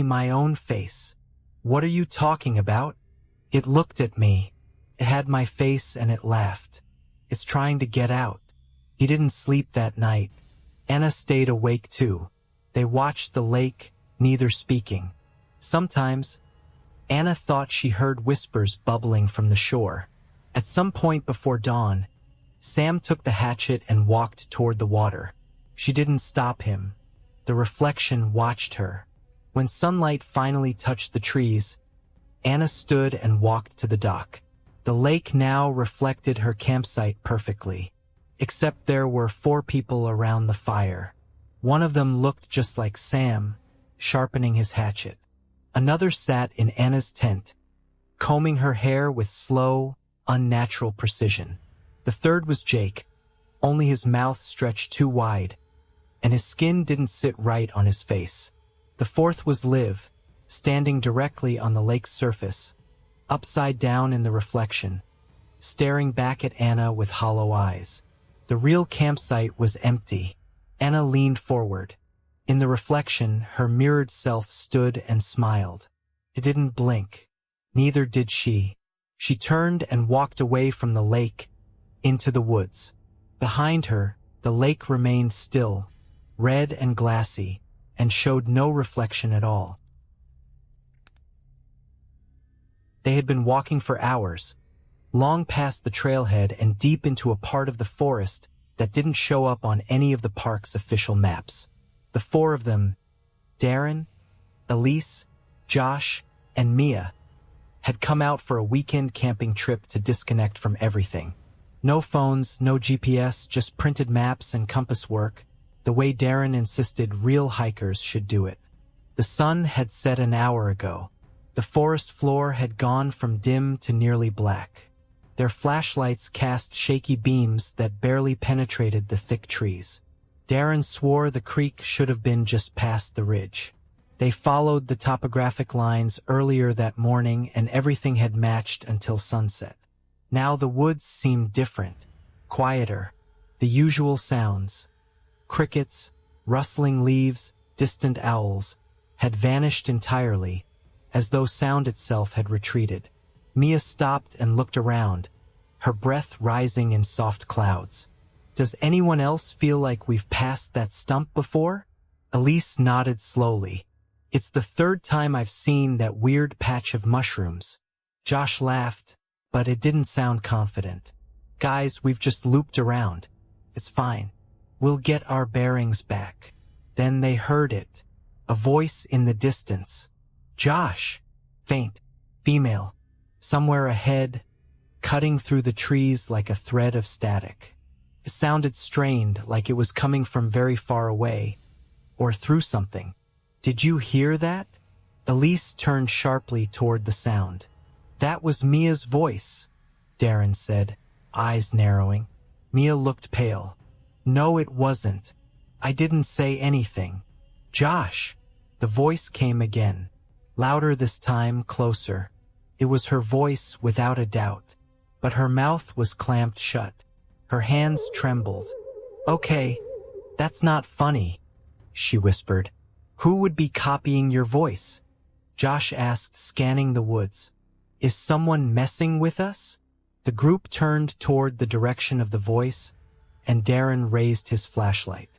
my own face. "What are you talking about?" It looked at me. It had my face and it laughed. "It's trying to get out." He didn't sleep that night. Anna stayed awake too. They watched the lake, neither speaking. Sometimes, Anna thought she heard whispers bubbling from the shore. At some point before dawn, Sam took the hatchet and walked toward the water. She didn't stop him. The reflection watched her. When sunlight finally touched the trees, Anna stood and walked to the dock. The lake now reflected her campsite perfectly, except there were 4 people around the fire. One of them looked just like Sam, sharpening his hatchet. Another sat in Anna's tent, combing her hair with slow, unnatural precision. The third was Jake, only his mouth stretched too wide, and his skin didn't sit right on his face. The fourth was Liv, standing directly on the lake's surface, upside down in the reflection, staring back at Anna with hollow eyes. The real campsite was empty. Anna leaned forward. In the reflection, her mirrored self stood and smiled. It didn't blink. Neither did she. She turned and walked away from the lake, into the woods. Behind her, the lake remained still, red and glassy, and showed no reflection at all. They had been walking for hours, long past the trailhead and deep into a part of the forest that didn't show up on any of the park's official maps. The four of them, Darren, Elise, Josh, and Mia, had come out for a weekend camping trip to disconnect from everything. No phones, no GPS, just printed maps and compass work, the way Darren insisted real hikers should do it. The sun had set an hour ago. The forest floor had gone from dim to nearly black. Their flashlights cast shaky beams that barely penetrated the thick trees. Darren swore the creek should have been just past the ridge. They followed the topographic lines earlier that morning and everything had matched until sunset. Now the woods seemed different, quieter. The usual sounds, crickets, rustling leaves, distant owls, had vanished entirely, as though sound itself had retreated. Mia stopped and looked around, her breath rising in soft clouds. Does anyone else feel like we've passed that stump before? Elise nodded slowly. It's the third time I've seen that weird patch of mushrooms. Josh laughed, but it didn't sound confident. Guys, we've just looped around. It's fine. We'll get our bearings back. Then they heard it. A voice in the distance. Josh! Faint. Female. Somewhere ahead, cutting through the trees like a thread of static. It sounded strained, like it was coming from very far away, or through something. Did you hear that? Elise turned sharply toward the sound. That was Mia's voice, Darren said, eyes narrowing. Mia looked pale. No, it wasn't. I didn't say anything. Josh! The voice came again. Louder this time, closer. It was her voice without a doubt, but her mouth was clamped shut. Her hands trembled. Okay, that's not funny, she whispered. Who would be copying your voice? Josh asked, scanning the woods. Is someone messing with us? The group turned toward the direction of the voice, and Darren raised his flashlight.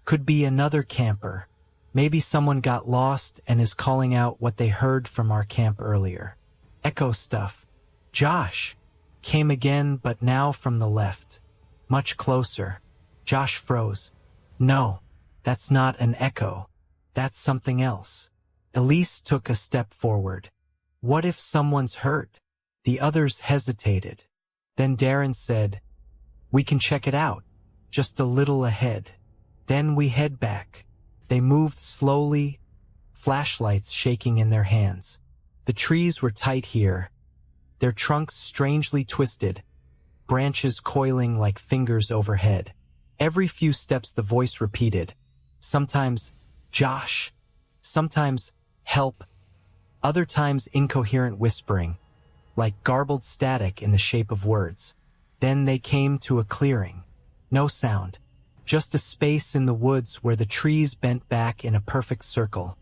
Could be another camper. Maybe someone got lost and is calling out what they heard from our camp earlier. Echo stuff. Josh! Came again, but now from the left. Much closer. Josh froze. No, that's not an echo. That's something else. Elise took a step forward. What if someone's hurt? The others hesitated. Then Darren said, we can check it out, just a little ahead. Then we head back. They moved slowly, flashlights shaking in their hands. The trees were tight here, their trunks strangely twisted, branches coiling like fingers overhead. Every few steps the voice repeated, sometimes, Josh, sometimes, help, other times incoherent whispering, like garbled static in the shape of words. Then they came to a clearing. No sound, just a space in the woods where the trees bent back in a perfect circle,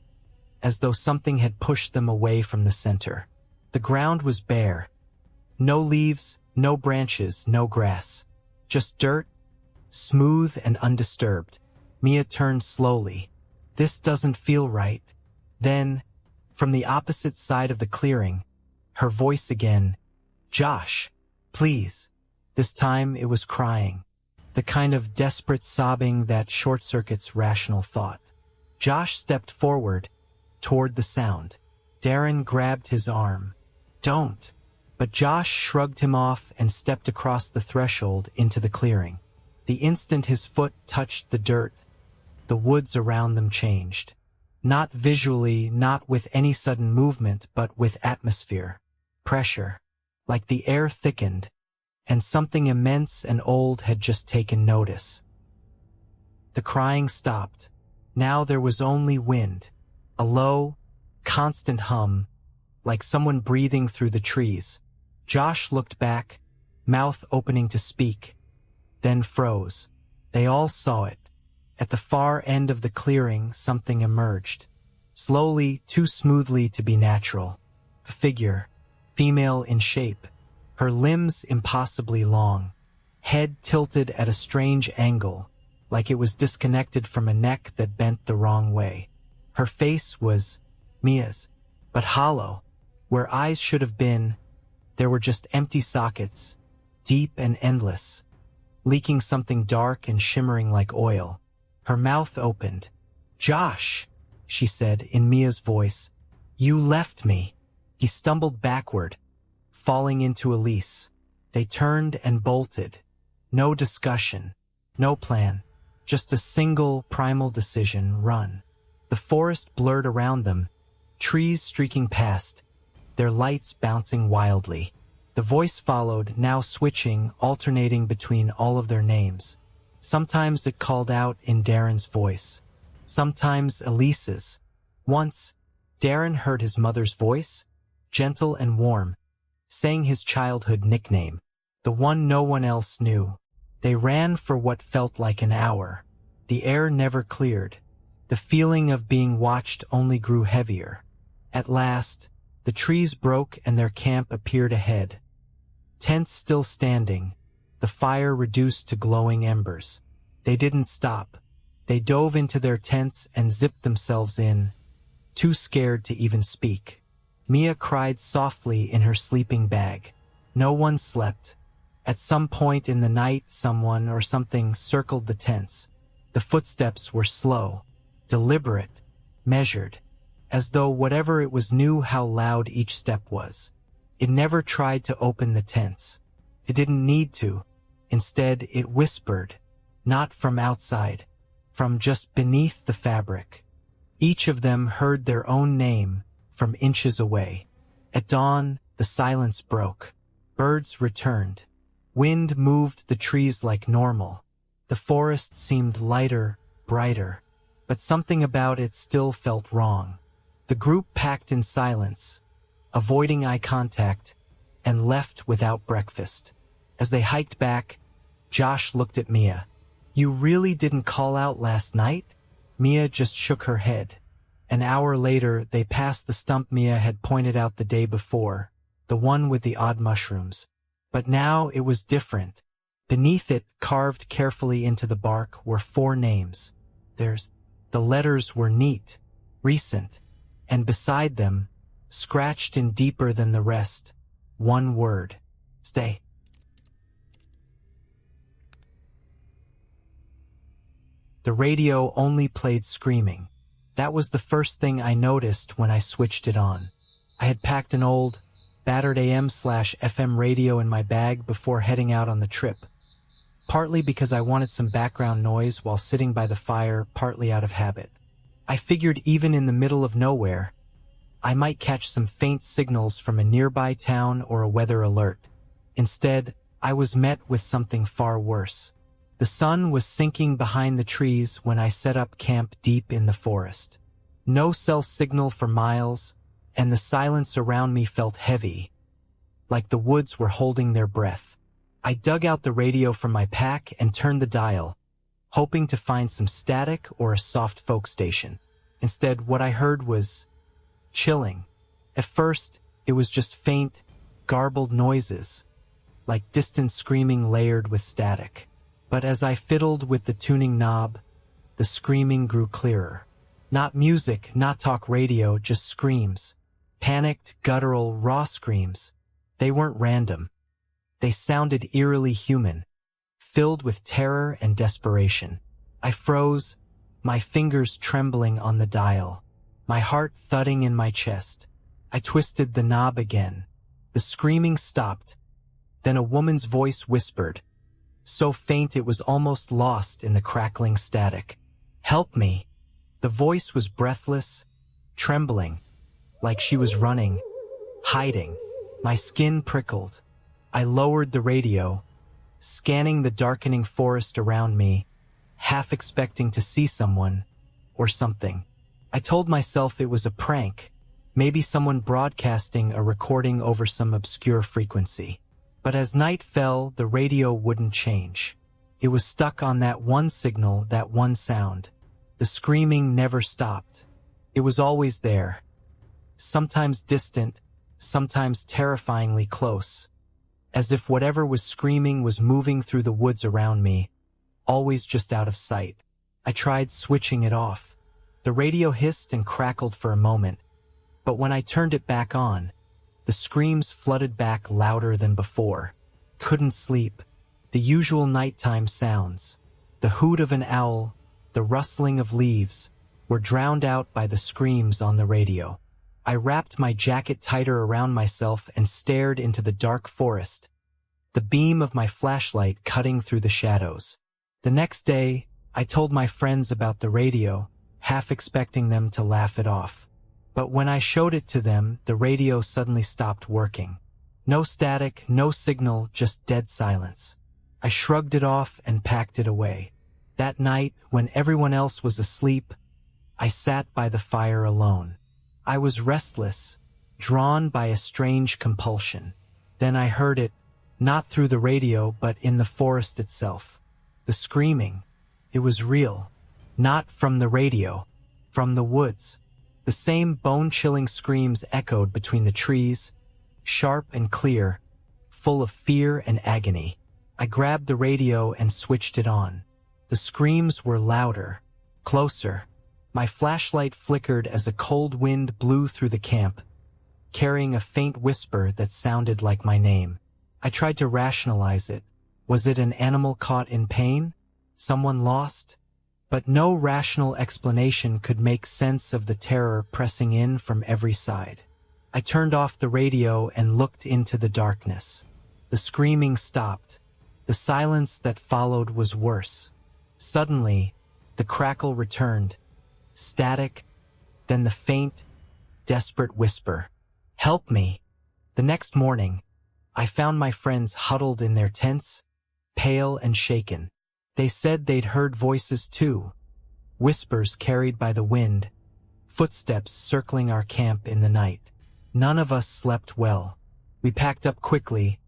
as though something had pushed them away from the center. The ground was bare. No leaves, no branches, no grass. Just dirt, smooth and undisturbed. Mia turned slowly. This doesn't feel right. Then, from the opposite side of the clearing, her voice again. Josh, please. This time it was crying. The kind of desperate sobbing that short-circuits rational thought. Josh stepped forward, toward the sound. Darren grabbed his arm. Don't. But Josh shrugged him off and stepped across the threshold into the clearing. The instant his foot touched the dirt, the woods around them changed. Not visually, not with any sudden movement, but with atmosphere. Pressure. Like the air thickened, and something immense and old had just taken notice. The crying stopped. Now there was only wind, a low, constant hum, like someone breathing through the trees. Josh looked back, mouth opening to speak, then froze. They all saw it. At the far end of the clearing, something emerged. Slowly, too smoothly to be natural. A figure, female in shape, her limbs impossibly long, head tilted at a strange angle, like it was disconnected from a neck that bent the wrong way. Her face was Mia's, but hollow. Where eyes should have been, there were just empty sockets, deep and endless, leaking something dark and shimmering like oil. Her mouth opened. "Josh," she said in Mia's voice, "you left me." He stumbled backward, falling into Elise. They turned and bolted. No discussion, no plan, just a single primal decision: run. The forest blurred around them, trees streaking past, their lights bouncing wildly. The voice followed, now switching, alternating between all of their names. Sometimes it called out in Darren's voice, sometimes Elise's. Once, Darren heard his mother's voice, gentle and warm, saying his childhood nickname, the one no one else knew. They ran for what felt like an hour. The air never cleared. The feeling of being watched only grew heavier. At last, the trees broke and their camp appeared ahead. Tents still standing, the fire reduced to glowing embers. They didn't stop. They dove into their tents and zipped themselves in, too scared to even speak. Mia cried softly in her sleeping bag. No one slept. At some point in the night, someone or something circled the tents. The footsteps were slow, deliberate, measured, as though whatever it was knew how loud each step was. It never tried to open the tents. It didn't need to. Instead, it whispered, not from outside, from just beneath the fabric. Each of them heard their own name from inches away. At dawn, the silence broke. Birds returned. Wind moved the trees like normal. The forest seemed lighter, brighter, but something about it still felt wrong. The group packed in silence, avoiding eye contact, and left without breakfast. As they hiked back, Josh looked at Mia. "You really didn't call out last night?" Mia just shook her head. An hour later, they passed the stump Mia had pointed out the day before, the one with the odd mushrooms. But now it was different. Beneath it, carved carefully into the bark, were 4 names. The letters were neat, recent, and beside them, scratched in deeper than the rest, one word: stay. The radio only played screaming. That was the first thing I noticed when I switched it on. I had packed an old, battered AM/FM radio in my bag before heading out on the trip, partly because I wanted some background noise while sitting by the fire, partly out of habit. I figured even in the middle of nowhere, I might catch some faint signals from a nearby town or a weather alert. Instead, I was met with something far worse. The sun was sinking behind the trees when I set up camp deep in the forest. No cell signal for miles, and the silence around me felt heavy, like the woods were holding their breath. I dug out the radio from my pack and turned the dial, hoping to find some static or a soft folk station. Instead, what I heard was chilling. At first, it was just faint, garbled noises, like distant screaming layered with static. But as I fiddled with the tuning knob, the screaming grew clearer. Not music, not talk radio, just screams. Panicked, guttural, raw screams. They weren't random. They sounded eerily human, filled with terror and desperation. I froze, my fingers trembling on the dial, my heart thudding in my chest. I twisted the knob again. The screaming stopped. Then a woman's voice whispered, so faint it was almost lost in the crackling static. "Help me." The voice was breathless, trembling, like she was running, hiding. My skin prickled. I lowered the radio, scanning the darkening forest around me, half expecting to see someone or something. I told myself it was a prank, maybe someone broadcasting a recording over some obscure frequency. But as night fell, the radio wouldn't change. It was stuck on that one signal, that one sound. The screaming never stopped. It was always there. Sometimes distant, sometimes terrifyingly close. As if whatever was screaming was moving through the woods around me, always just out of sight. I tried switching it off. The radio hissed and crackled for a moment, but when I turned it back on, the screams flooded back louder than before. Couldn't sleep. The usual nighttime sounds, the hoot of an owl, the rustling of leaves, were drowned out by the screams on the radio. I wrapped my jacket tighter around myself and stared into the dark forest, the beam of my flashlight cutting through the shadows. The next day, I told my friends about the radio, half expecting them to laugh it off. But when I showed it to them, the radio suddenly stopped working. No static, no signal, just dead silence. I shrugged it off and packed it away. That night, when everyone else was asleep, I sat by the fire alone. I was restless, drawn by a strange compulsion. Then I heard it, not through the radio, but in the forest itself. The screaming. It was real. Not from the radio, from the woods. The same bone-chilling screams echoed between the trees, sharp and clear, full of fear and agony. I grabbed the radio and switched it on. The screams were louder, closer. My flashlight flickered as a cold wind blew through the camp, carrying a faint whisper that sounded like my name. I tried to rationalize it. Was it an animal caught in pain? Someone lost? But no rational explanation could make sense of the terror pressing in from every side. I turned off the radio and looked into the darkness. The screaming stopped. The silence that followed was worse. Suddenly, the crackle returned. Static, then the faint, desperate whisper. "Help me!" The next morning, I found my friends huddled in their tents, pale and shaken. They said they'd heard voices too, whispers carried by the wind, footsteps circling our camp in the night. None of us slept well. We packed up quickly,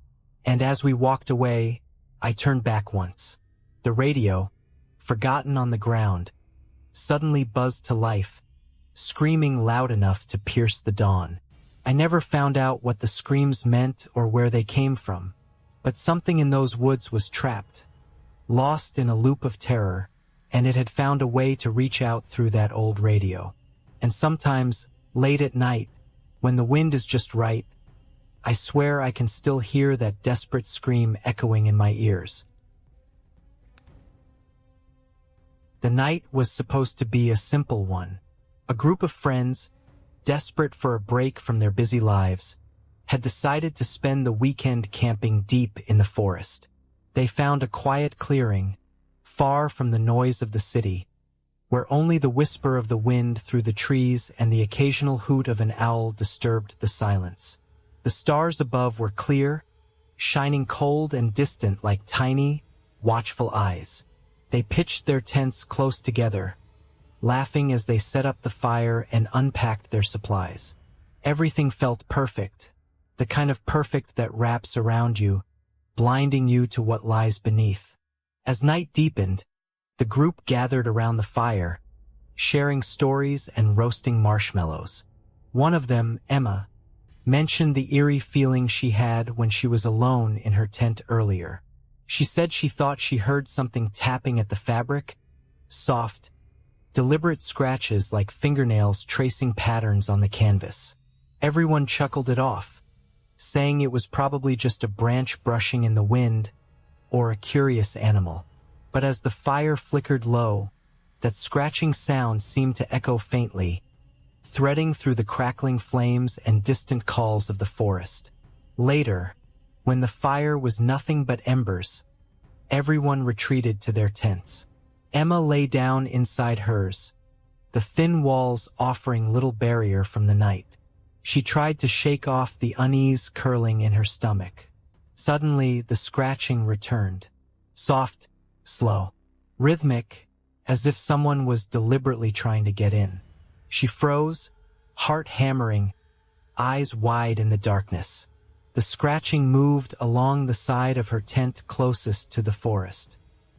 and as we walked away, I turned back once. The radio, forgotten on the ground, suddenly buzzed to life, screaming loud enough to pierce the dawn. I never found out what the screams meant or where they came from, but something in those woods was trapped, lost in a loop of terror, and it had found a way to reach out through that old radio. And sometimes, late at night, when the wind is just right, I swear I can still hear that desperate scream echoing in my ears. The night was supposed to be a simple one. A group of friends, desperate for a break from their busy lives, had decided to spend the weekend camping deep in the forest. They found a quiet clearing, far from the noise of the city, where only the whisper of the wind through the trees and the occasional hoot of an owl disturbed the silence. The stars above were clear, shining cold and distant like tiny, watchful eyes. They pitched their tents close together, laughing as they set up the fire and unpacked their supplies. Everything felt perfect, the kind of perfect that wraps around you, blinding you to what lies beneath. As night deepened, the group gathered around the fire, sharing stories and roasting marshmallows. One of them, Emma, mentioned the eerie feeling she had when she was alone in her tent earlier. She said she thought she heard something tapping at the fabric, soft, deliberate scratches like fingernails tracing patterns on the canvas. Everyone chuckled it off, saying it was probably just a branch brushing in the wind or a curious animal. But as the fire flickered low, that scratching sound seemed to echo faintly, threading through the crackling flames and distant calls of the forest. Later, when the fire was nothing but embers, everyone retreated to their tents. Emma lay down inside hers, the thin walls offering little barrier from the night. She tried to shake off the unease curling in her stomach. Suddenly, the scratching returned. Soft, slow, rhythmic, as if someone was deliberately trying to get in. She froze, heart hammering, eyes wide in the darkness. The scratching moved along the side of her tent closest to the forest.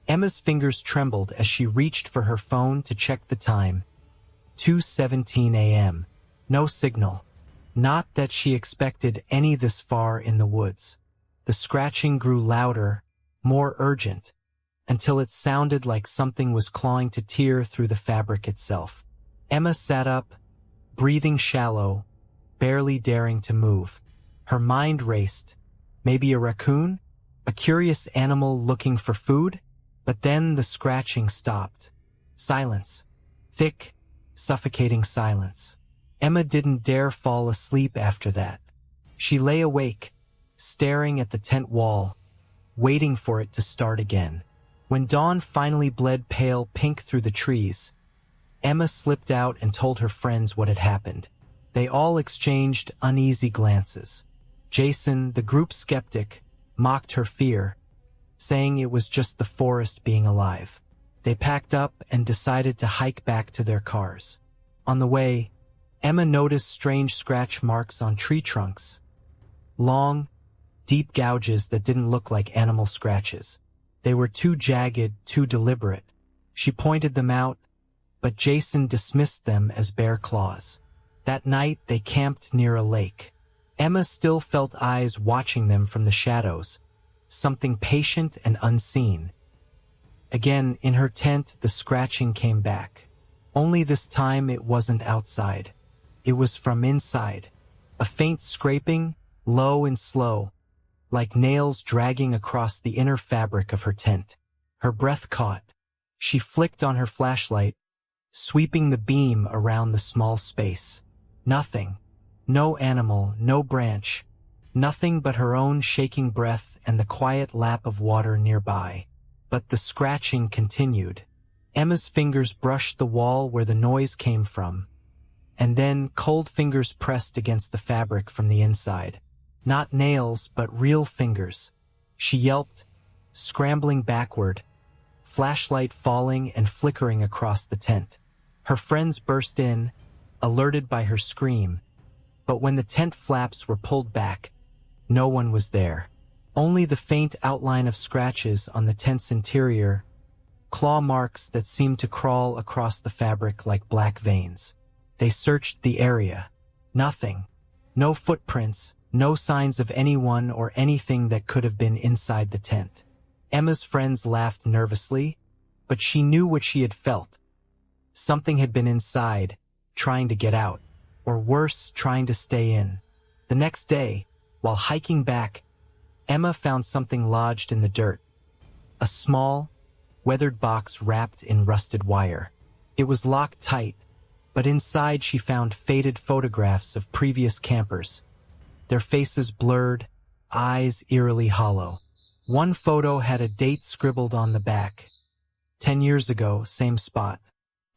Emma's fingers trembled as she reached for her phone to check the time. 2:17 a.m. No signal. Not that she expected any this far in the woods. The scratching grew louder, more urgent, until it sounded like something was clawing to tear through the fabric itself. Emma sat up, breathing shallow, barely daring to move. Her mind raced. Maybe a raccoon? A curious animal looking for food? But then the scratching stopped. Silence. Thick, suffocating silence. Emma didn't dare fall asleep after that. She lay awake, staring at the tent wall, waiting for it to start again. When dawn finally bled pale pink through the trees, Emma slipped out and told her friends what had happened. They all exchanged uneasy glances. Jason, the group skeptic, mocked her fear, saying it was just the forest being alive. They packed up and decided to hike back to their cars. On the way, Emma noticed strange scratch marks on tree trunks. Long, deep gouges that didn't look like animal scratches. They were too jagged, too deliberate. She pointed them out, but Jason dismissed them as bear claws. That night, they camped near a lake. Emma still felt eyes watching them from the shadows, something patient and unseen. Again, in her tent, the scratching came back. Only this time it wasn't outside. It was from inside. A faint scraping, low and slow, like nails dragging across the inner fabric of her tent. Her breath caught. She flicked on her flashlight, sweeping the beam around the small space. Nothing. No animal, no branch. Nothing but her own shaking breath and the quiet lap of water nearby. But the scratching continued. Emma's fingers brushed the wall where the noise came from, and then cold fingers pressed against the fabric from the inside. Not nails, but real fingers. She yelped, scrambling backward, flashlight falling and flickering across the tent. Her friends burst in, alerted by her scream, but when the tent flaps were pulled back, no one was there. Only the faint outline of scratches on the tent's interior, claw marks that seemed to crawl across the fabric like black veins. They searched the area. Nothing. No footprints, no signs of anyone or anything that could have been inside the tent. Emma's friends laughed nervously, but she knew what she had felt. Something had been inside, trying to get out, or worse, trying to stay in. The next day, while hiking back, Emma found something lodged in the dirt. A small, weathered box wrapped in rusted wire. It was locked tight, but inside she found faded photographs of previous campers. Their faces blurred, eyes eerily hollow. One photo had a date scribbled on the back. 10 years ago, same spot.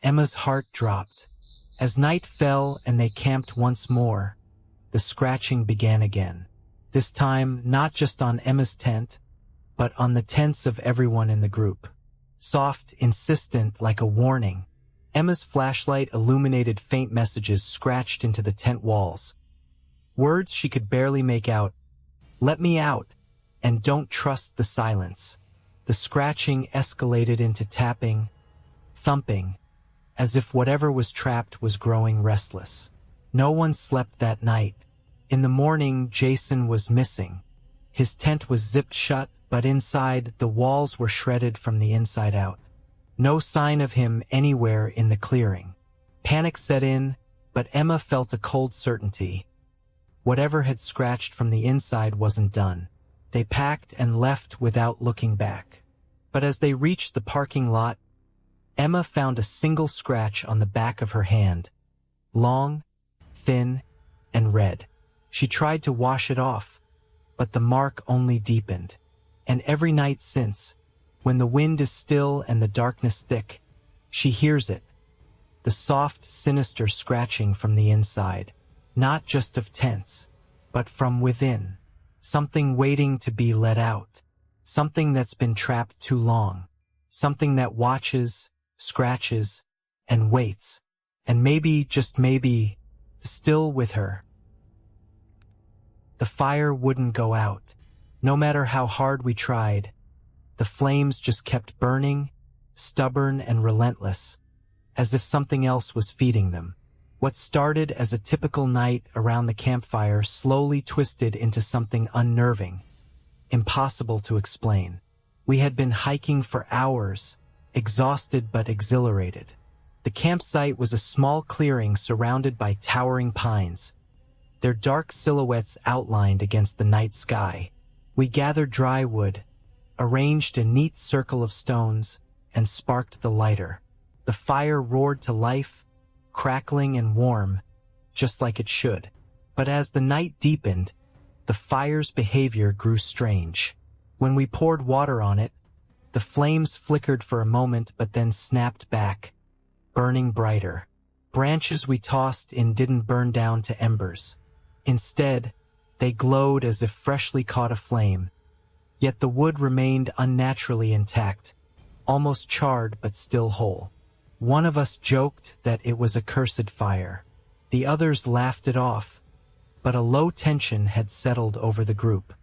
Emma's heart dropped. As night fell and they camped once more, the scratching began again. This time, not just on Emma's tent, but on the tents of everyone in the group. Soft, insistent, like a warning. Emma's flashlight illuminated faint messages scratched into the tent walls. Words she could barely make out. "Let me out," and "Don't trust the silence." The scratching escalated into tapping, thumping, as if whatever was trapped was growing restless. No one slept that night. In the morning, Jason was missing. His tent was zipped shut, but inside, the walls were shredded from the inside out. No sign of him anywhere in the clearing. Panic set in, but Emma felt a cold certainty. Whatever had scratched from the inside wasn't done. They packed and left without looking back. But as they reached the parking lot, Emma found a single scratch on the back of her hand. Long, thin, and red. She tried to wash it off, but the mark only deepened. And every night since, when the wind is still and the darkness thick, she hears it. The soft, sinister scratching from the inside, not just of tents, but from within. something waiting to be let out, something that's been trapped too long, something that watches, scratches, and waits, and maybe, just maybe, still with her. The fire wouldn't go out. No matter how hard we tried, the flames just kept burning, stubborn and relentless, as if something else was feeding them. What started as a typical night around the campfire slowly twisted into something unnerving, impossible to explain. We had been hiking for hours, exhausted but exhilarated. The campsite was a small clearing surrounded by towering pines, their dark silhouettes outlined against the night sky. We gathered dry wood, arranged a neat circle of stones, and sparked the lighter. The fire roared to life, crackling and warm, just like it should. But as the night deepened, the fire's behavior grew strange. When we poured water on it, the flames flickered for a moment but then snapped back, burning brighter. Branches we tossed in didn't burn down to embers. Instead, they glowed as if freshly caught aflame. Yet the wood remained unnaturally intact, almost charred but still whole. One of us joked that it was a cursed fire. The others laughed it off, but a low tension had settled over the group.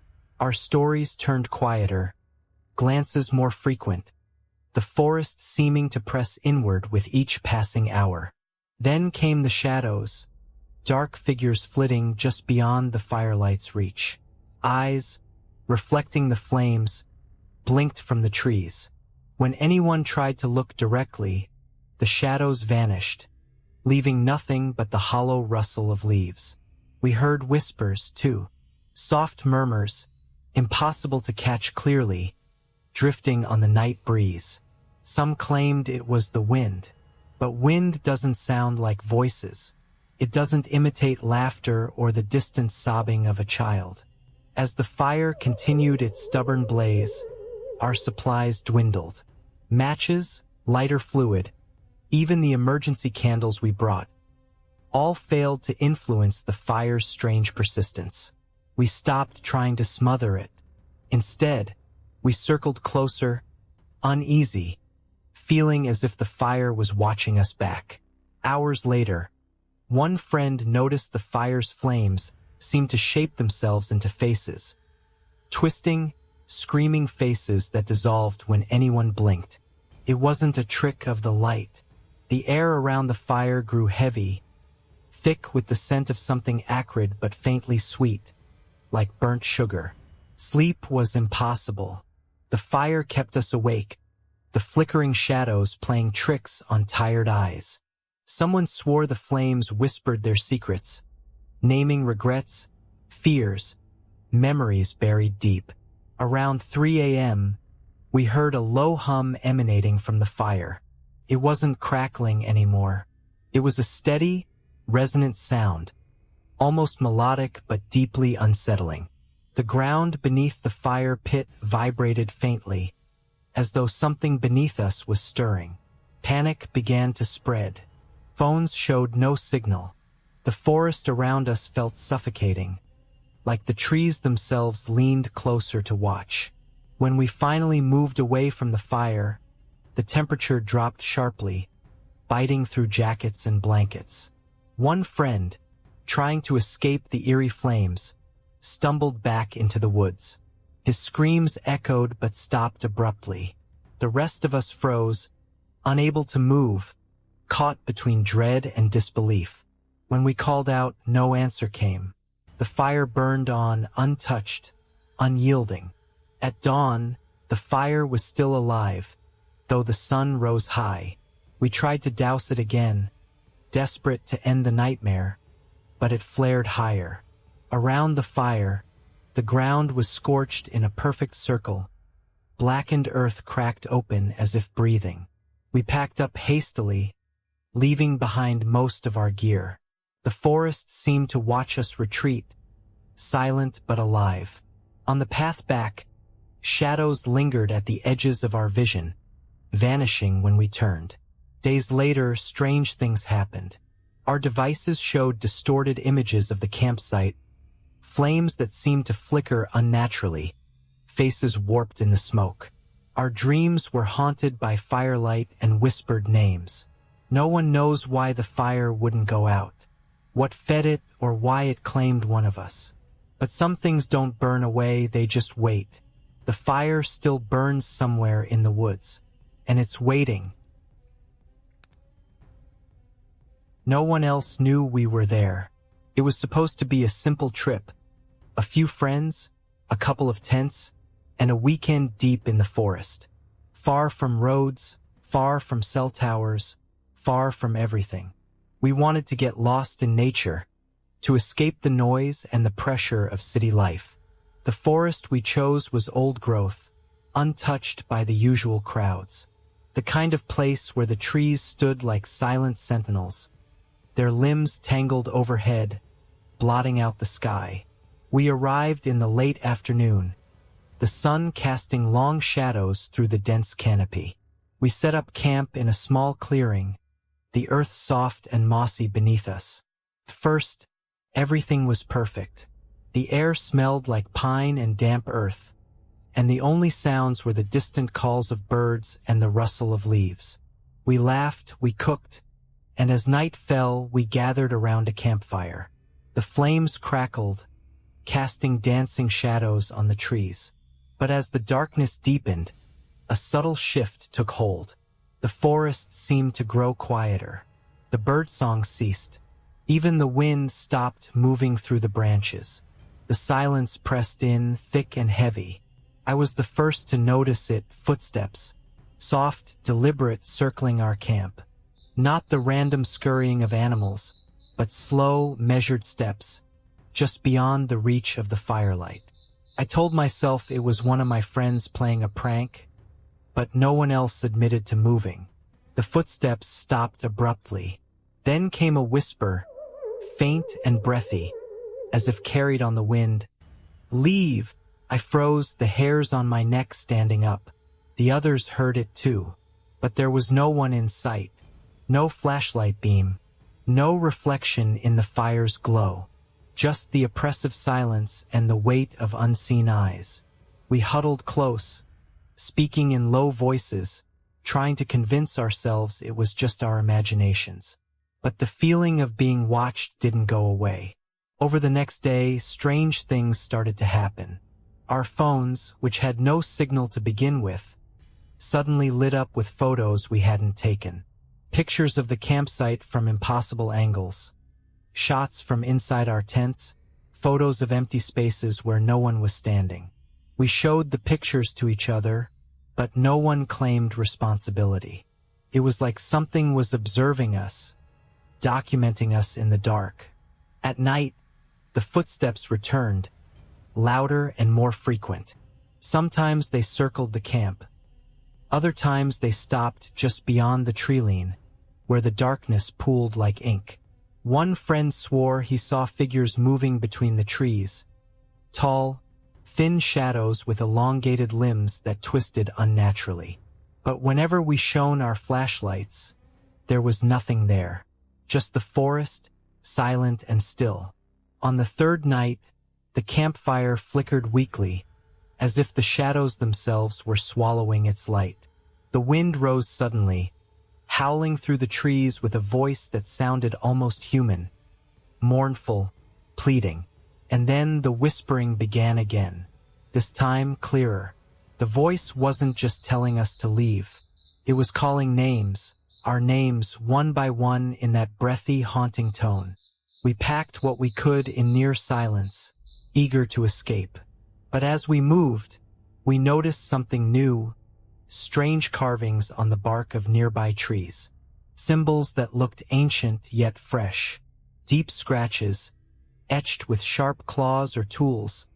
Our stories turned quieter, glances more frequent, the forest seeming to press inward with each passing hour. Then came the shadows, dark figures flitting just beyond the firelight's reach. Eyes, reflecting the flames, blinked from the trees. When anyone tried to look directly, the shadows vanished, leaving nothing but the hollow rustle of leaves. We heard whispers, too, soft murmurs, impossible to catch clearly, drifting on the night breeze. Some claimed it was the wind, but wind doesn't sound like voices. It doesn't imitate laughter or the distant sobbing of a child. As the fire continued its stubborn blaze, our supplies dwindled. Matches, lighter fluid, even the emergency candles we brought, all failed to influence the fire's strange persistence. We stopped trying to smother it. Instead, we circled closer, uneasy, feeling as if the fire was watching us back. Hours later, one friend noticed the fire's flames seemed to shape themselves into faces. Twisting, screaming faces that dissolved when anyone blinked. It wasn't a trick of the light. The air around the fire grew heavy, thick with the scent of something acrid but faintly sweet, like burnt sugar. Sleep was impossible. The fire kept us awake, the flickering shadows playing tricks on tired eyes. Someone swore the flames whispered their secrets, naming regrets, fears, memories buried deep. Around 3 a.m., we heard a low hum emanating from the fire. It wasn't crackling anymore. It was a steady, resonant sound, almost melodic but deeply unsettling. The ground beneath the fire pit vibrated faintly, as though something beneath us was stirring. Panic began to spread. Phones showed no signal. The forest around us felt suffocating, like the trees themselves leaned closer to watch. When we finally moved away from the fire, the temperature dropped sharply, biting through jackets and blankets. One friend, trying to escape the eerie flames, stumbled back into the woods. His screams echoed but stopped abruptly. The rest of us froze, unable to move, caught between dread and disbelief. When we called out, no answer came. The fire burned on, untouched, unyielding. At dawn, the fire was still alive, though the sun rose high. We tried to douse it again, desperate to end the nightmare, but it flared higher. Around the fire, the ground was scorched in a perfect circle. Blackened earth cracked open as if breathing. We packed up hastily, leaving behind most of our gear. The forest seemed to watch us retreat, silent but alive. On the path back, shadows lingered at the edges of our vision, vanishing when we turned. Days later, strange things happened. Our devices showed distorted images of the campsite, flames that seemed to flicker unnaturally, faces warped in the smoke. Our dreams were haunted by firelight and whispered names. No one knows why the fire wouldn't go out, what fed it, or why it claimed one of us. But some things don't burn away, they just wait. The fire still burns somewhere in the woods, and it's waiting. No one else knew we were there. It was supposed to be a simple trip. A few friends, a couple of tents, and a weekend deep in the forest. Far from roads, far from cell towers, far from everything. We wanted to get lost in nature, to escape the noise and the pressure of city life. The forest we chose was old growth, untouched by the usual crowds. The kind of place where the trees stood like silent sentinels, their limbs tangled overhead, blotting out the sky. We arrived in the late afternoon, the sun casting long shadows through the dense canopy. We set up camp in a small clearing, the earth soft and mossy beneath us. First, everything was perfect. The air smelled like pine and damp earth, and the only sounds were the distant calls of birds and the rustle of leaves. We laughed, we cooked, and as night fell, we gathered around a campfire. The flames crackled, casting dancing shadows on the trees. But as the darkness deepened, a subtle shift took hold. The forest seemed to grow quieter. The birdsong ceased. Even the wind stopped moving through the branches. The silence pressed in, thick and heavy. I was the first to notice it, footsteps, soft, deliberate, circling our camp. Not the random scurrying of animals, but slow, measured steps, just beyond the reach of the firelight. I told myself it was one of my friends playing a prank, but no one else admitted to moving. The footsteps stopped abruptly. Then came a whisper, faint and breathy, as if carried on the wind. "Leave!" I froze, the hairs on my neck standing up. The others heard it too, but there was no one in sight. No flashlight beam, no reflection in the fire's glow. Just the oppressive silence and the weight of unseen eyes. We huddled close, speaking in low voices, trying to convince ourselves it was just our imaginations. But the feeling of being watched didn't go away. Over the next day, strange things started to happen. Our phones, which had no signal to begin with, suddenly lit up with photos we hadn't taken. Pictures of the campsite from impossible angles. Shots from inside our tents, photos of empty spaces where no one was standing. We showed the pictures to each other, but no one claimed responsibility. It was like something was observing us, documenting us in the dark. At night, the footsteps returned, louder and more frequent. Sometimes they circled the camp. Other times they stopped just beyond the tree-line, where the darkness pooled like ink. One friend swore he saw figures moving between the trees, tall, thin shadows with elongated limbs that twisted unnaturally. But whenever we shone our flashlights, there was nothing there, just the forest, silent and still. On the third night, the campfire flickered weakly, as if the shadows themselves were swallowing its light. The wind rose suddenly, howling through the trees with a voice that sounded almost human, mournful, pleading. And then the whispering began again, this time clearer. The voice wasn't just telling us to leave. It was calling names, our names one by one in that breathy, haunting tone. We packed what we could in near silence, eager to escape. But as we moved, we noticed something new. Strange carvings on the bark of nearby trees. Symbols that looked ancient yet fresh. Deep scratches, etched with sharp claws or tools,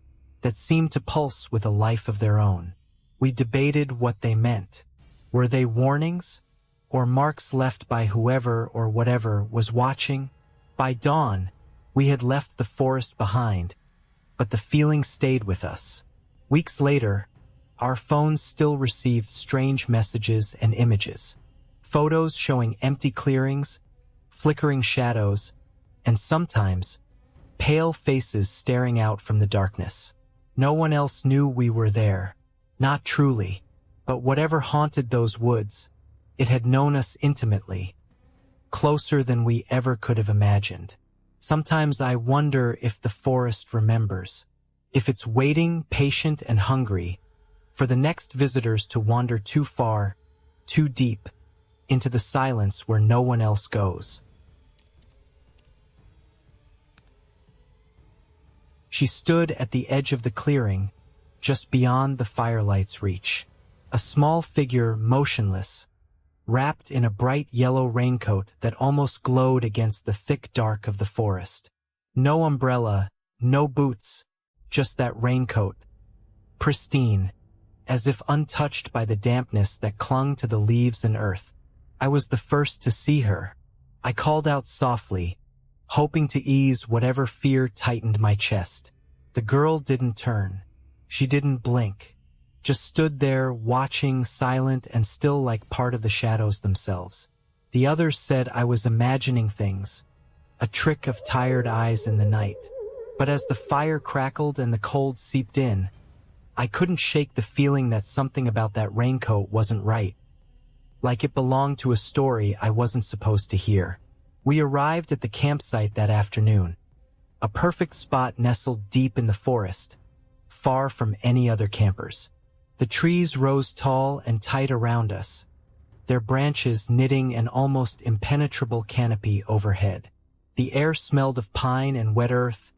that seemed to pulse with a life of their own. We debated what they meant. Were they warnings, or marks left by whoever or whatever was watching? By dawn, we had left the forest behind, but the feeling stayed with us. Weeks later, our phones still received strange messages and images. Photos showing empty clearings, flickering shadows, and sometimes pale faces staring out from the darkness. No one else knew we were there. Not truly. But whatever haunted those woods, it had known us intimately, closer than we ever could have imagined. Sometimes I wonder if the forest remembers, if it's waiting, patient and hungry, for the next visitors to wander too far, too deep, into the silence where no one else goes. She stood at the edge of the clearing, just beyond the firelight's reach. A small figure, motionless, wrapped in a bright yellow raincoat that almost glowed against the thick dark of the forest. No umbrella, no boots, just that raincoat, pristine, as if untouched by the dampness that clung to the leaves and earth. I was the first to see her. I called out softly, hoping to ease whatever fear tightened my chest. The girl didn't turn. She didn't blink. Just stood there, watching, silent and still like part of the shadows themselves. The others said I was imagining things, a trick of tired eyes in the night. But as the fire crackled and the cold seeped in, I couldn't shake the feeling that something about that raincoat wasn't right. Like it belonged to a story I wasn't supposed to hear. We arrived at the campsite that afternoon, a perfect spot nestled deep in the forest, far from any other campers. The trees rose tall and tight around us, their branches knitting an almost impenetrable canopy overhead. The air smelled of pine and wet earth,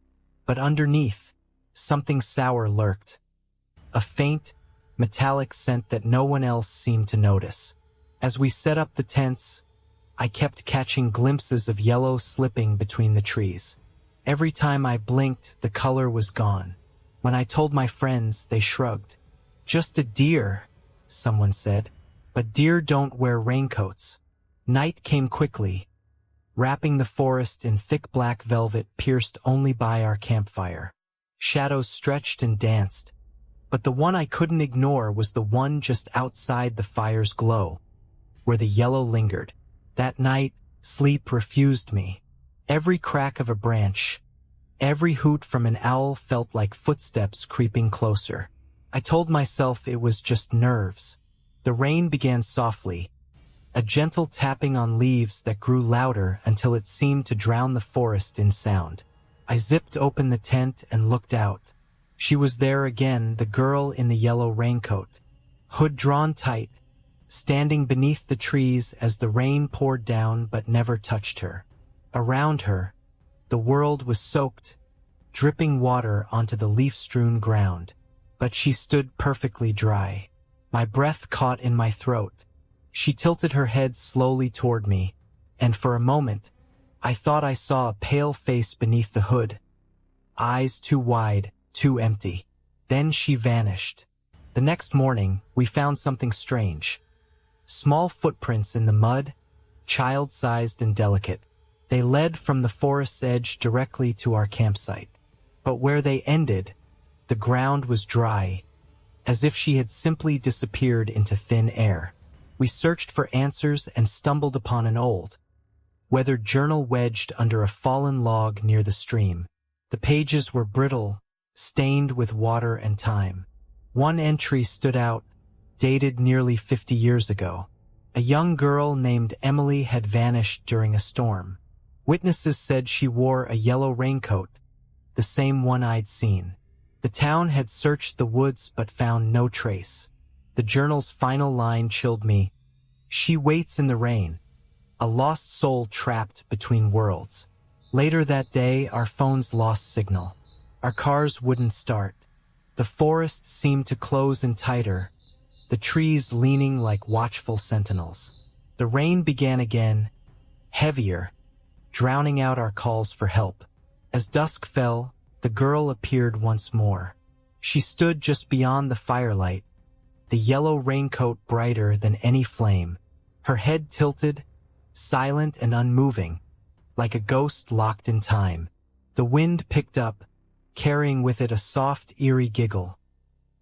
but underneath, something sour lurked, a faint, metallic scent that no one else seemed to notice. As we set up the tents, I kept catching glimpses of yellow slipping between the trees. Every time I blinked, the color was gone. When I told my friends, they shrugged. "Just a deer," someone said. But deer don't wear raincoats. Night came quickly, wrapping the forest in thick black velvet pierced only by our campfire. Shadows stretched and danced, but the one I couldn't ignore was the one just outside the fire's glow, where the yellow lingered. That night, sleep refused me. Every crack of a branch, every hoot from an owl felt like footsteps creeping closer. I told myself it was just nerves. The rain began softly, a gentle tapping on leaves that grew louder until it seemed to drown the forest in sound. I zipped open the tent and looked out. She was there again, the girl in the yellow raincoat, hood drawn tight, standing beneath the trees as the rain poured down but never touched her. Around her, the world was soaked, dripping water onto the leaf-strewn ground. But she stood perfectly dry. My breath caught in my throat. She tilted her head slowly toward me, and for a moment, I thought I saw a pale face beneath the hood. Eyes too wide, too empty. Then she vanished. The next morning, we found something strange. Small footprints in the mud, child-sized and delicate. They led from the forest's edge directly to our campsite. But where they ended, the ground was dry, as if she had simply disappeared into thin air. We searched for answers and stumbled upon an old, weathered journal wedged under a fallen log near the stream. The pages were brittle, stained with water and time. One entry stood out, dated nearly 50 years ago. A young girl named Emily had vanished during a storm. Witnesses said she wore a yellow raincoat, the same one I'd seen. The town had searched the woods but found no trace. The journal's final line chilled me. "She waits in the rain, a lost soul trapped between worlds." Later that day, our phones lost signal. Our cars wouldn't start. The forest seemed to close in tighter, the trees leaning like watchful sentinels. The rain began again, heavier, drowning out our calls for help. As dusk fell, the girl appeared once more. She stood just beyond the firelight, the yellow raincoat brighter than any flame, her head tilted, silent and unmoving, like a ghost locked in time. The wind picked up, carrying with it a soft, eerie giggle.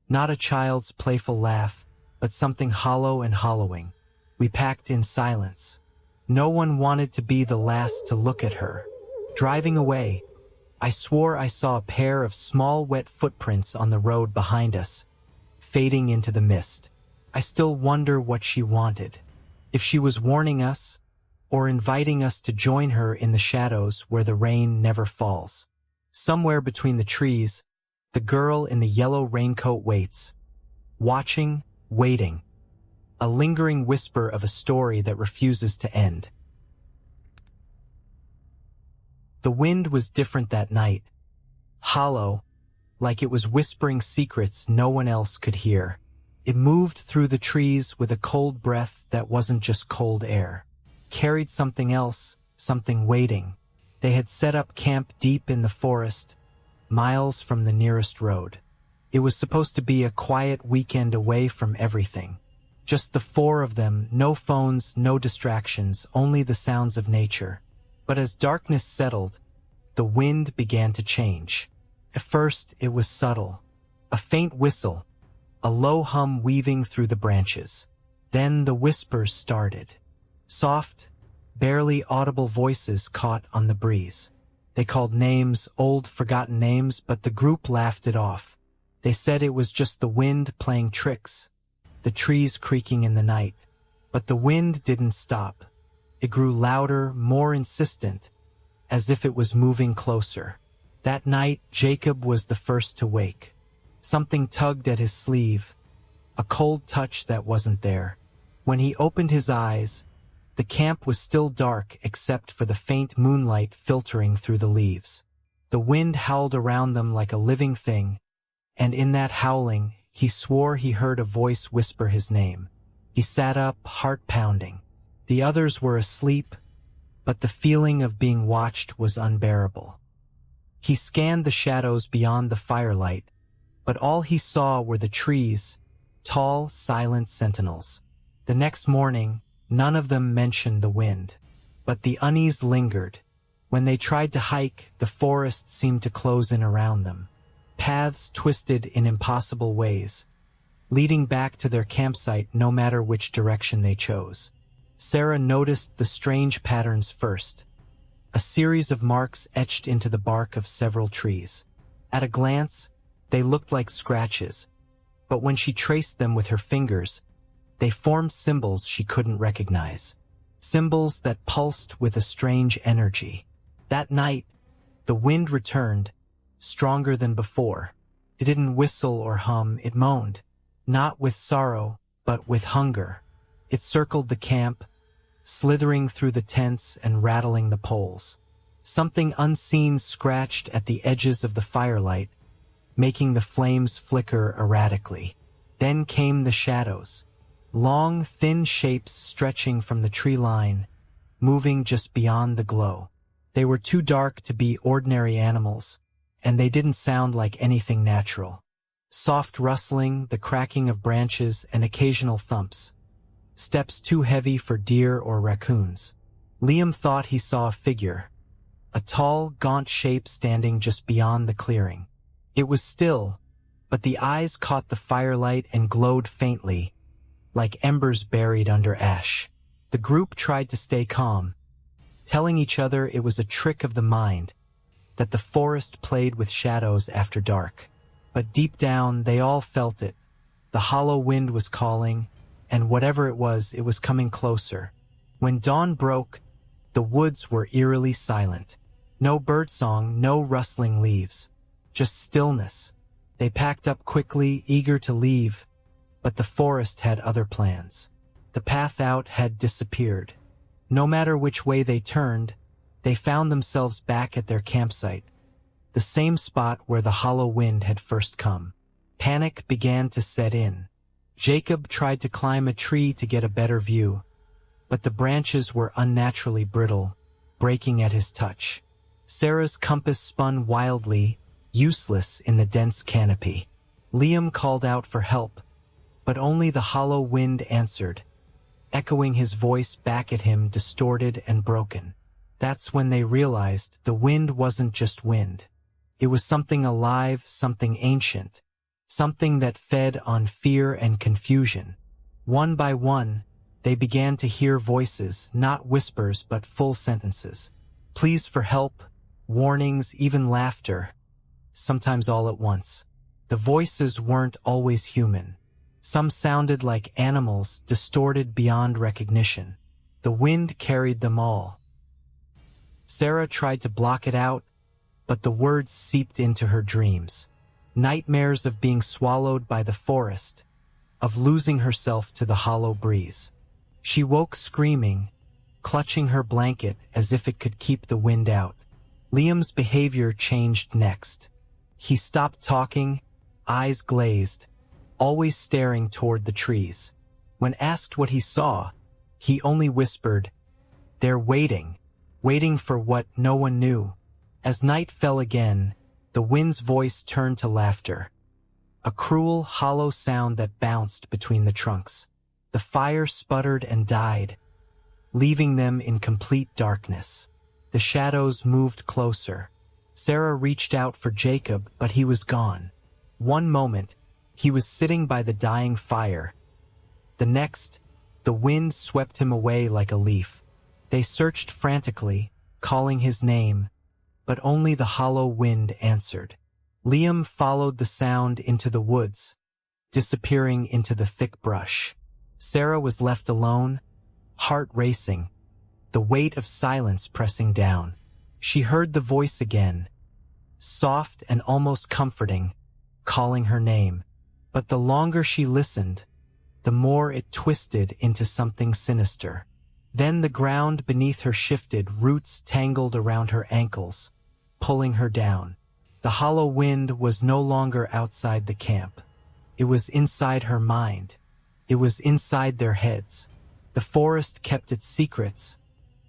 Not a child's playful laugh, but something hollow and hollowing. We packed in silence. No one wanted to be the last to look at her. Driving away, I swore I saw a pair of small wet footprints on the road behind us, fading into the mist. I still wonder what she wanted. If she was warning us, or inviting us to join her in the shadows where the rain never falls. Somewhere between the trees, the girl in the yellow raincoat waits, watching, waiting, a lingering whisper of a story that refuses to end. The wind was different that night, hollow, like it was whispering secrets no one else could hear. It moved through the trees with a cold breath that wasn't just cold air. Carried something else, something waiting. They had set up camp deep in the forest, miles from the nearest road. It was supposed to be a quiet weekend away from everything. Just the four of them, no phones, no distractions, only the sounds of nature. But as darkness settled, the wind began to change. At first, it was subtle, a faint whistle, a low hum weaving through the branches. Then the whispers started. Soft, barely audible voices caught on the breeze. They called names, old, forgotten names, but the group laughed it off. They said it was just the wind playing tricks, the trees creaking in the night. But the wind didn't stop. It grew louder, more insistent, as if it was moving closer. That night, Jacob was the first to wake. Something tugged at his sleeve, a cold touch that wasn't there. When he opened his eyes, the camp was still dark except for the faint moonlight filtering through the leaves. The wind howled around them like a living thing, and in that howling, he swore he heard a voice whisper his name. He sat up, heart pounding. The others were asleep, but the feeling of being watched was unbearable. He scanned the shadows beyond the firelight, but all he saw were the trees, tall, silent sentinels. The next morning, none of them mentioned the wind, but the unease lingered. When they tried to hike, the forest seemed to close in around them. Paths twisted in impossible ways, leading back to their campsite no matter which direction they chose. Sarah noticed the strange patterns first, a series of marks etched into the bark of several trees. At a glance, they looked like scratches, but when she traced them with her fingers, they formed symbols she couldn't recognize. Symbols that pulsed with a strange energy. That night, the wind returned, stronger than before. It didn't whistle or hum, it moaned. Not with sorrow, but with hunger. It circled the camp, slithering through the tents and rattling the poles. Something unseen scratched at the edges of the firelight, making the flames flicker erratically. Then came the shadows. Long, thin shapes stretching from the tree line, moving just beyond the glow. They were too dark to be ordinary animals, and they didn't sound like anything natural. Soft rustling, the cracking of branches, and occasional thumps. Steps too heavy for deer or raccoons. Liam thought he saw a figure, a tall, gaunt shape standing just beyond the clearing. It was still, but the eyes caught the firelight and glowed faintly, like embers buried under ash. The group tried to stay calm, telling each other it was a trick of the mind, that the forest played with shadows after dark. But deep down, they all felt it. The hollow wind was calling, and whatever it was coming closer. When dawn broke, the woods were eerily silent. No birdsong, no rustling leaves, just stillness. They packed up quickly, eager to leave, but the forest had other plans. The path out had disappeared. No matter which way they turned, they found themselves back at their campsite, the same spot where the hollow wind had first come. Panic began to set in. Jacob tried to climb a tree to get a better view, but the branches were unnaturally brittle, breaking at his touch. Sarah's compass spun wildly, useless in the dense canopy. Liam called out for help, but only the hollow wind answered, echoing his voice back at him, distorted and broken. That's when they realized the wind wasn't just wind. It was something alive, something ancient, something that fed on fear and confusion. One by one, they began to hear voices, not whispers but full sentences. Pleas for help, warnings, even laughter, sometimes all at once. The voices weren't always human. Some sounded like animals, distorted beyond recognition. The wind carried them all. Sarah tried to block it out, but the words seeped into her dreams. Nightmares of being swallowed by the forest, of losing herself to the hollow breeze. She woke screaming, clutching her blanket as if it could keep the wind out. Liam's behavior changed next. He stopped talking, eyes glazed, always staring toward the trees. When asked what he saw, he only whispered, "They're waiting, waiting for what no one knew." As night fell again, the wind's voice turned to laughter, a cruel, hollow sound that bounced between the trunks. The fire sputtered and died, leaving them in complete darkness. The shadows moved closer. Sarah reached out for Jacob, but he was gone. One moment, he was sitting by the dying fire. The next, the wind swept him away like a leaf. They searched frantically, calling his name, but only the hollow wind answered. Liam followed the sound into the woods, disappearing into the thick brush. Sarah was left alone, heart racing, the weight of silence pressing down. She heard the voice again, soft and almost comforting, calling her name. But the longer she listened, the more it twisted into something sinister. Then the ground beneath her shifted, roots tangled around her ankles, pulling her down. The hollow wind was no longer outside the camp. It was inside her mind. It was inside their heads. The forest kept its secrets,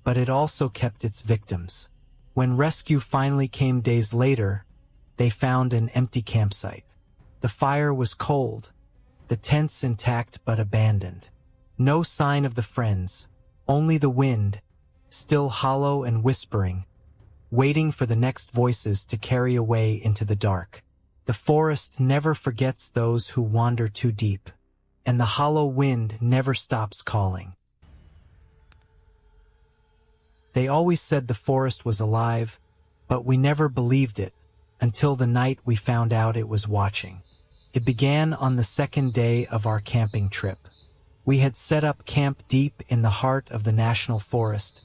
but it also kept its victims. When rescue finally came days later, they found an empty campsite. The fire was cold, the tents intact but abandoned. No sign of the friends, only the wind, still hollow and whispering, waiting for the next voices to carry away into the dark. The forest never forgets those who wander too deep, and the hollow wind never stops calling. They always said the forest was alive, but we never believed it until the night we found out it was watching. It began on the second day of our camping trip. We had set up camp deep in the heart of the national forest,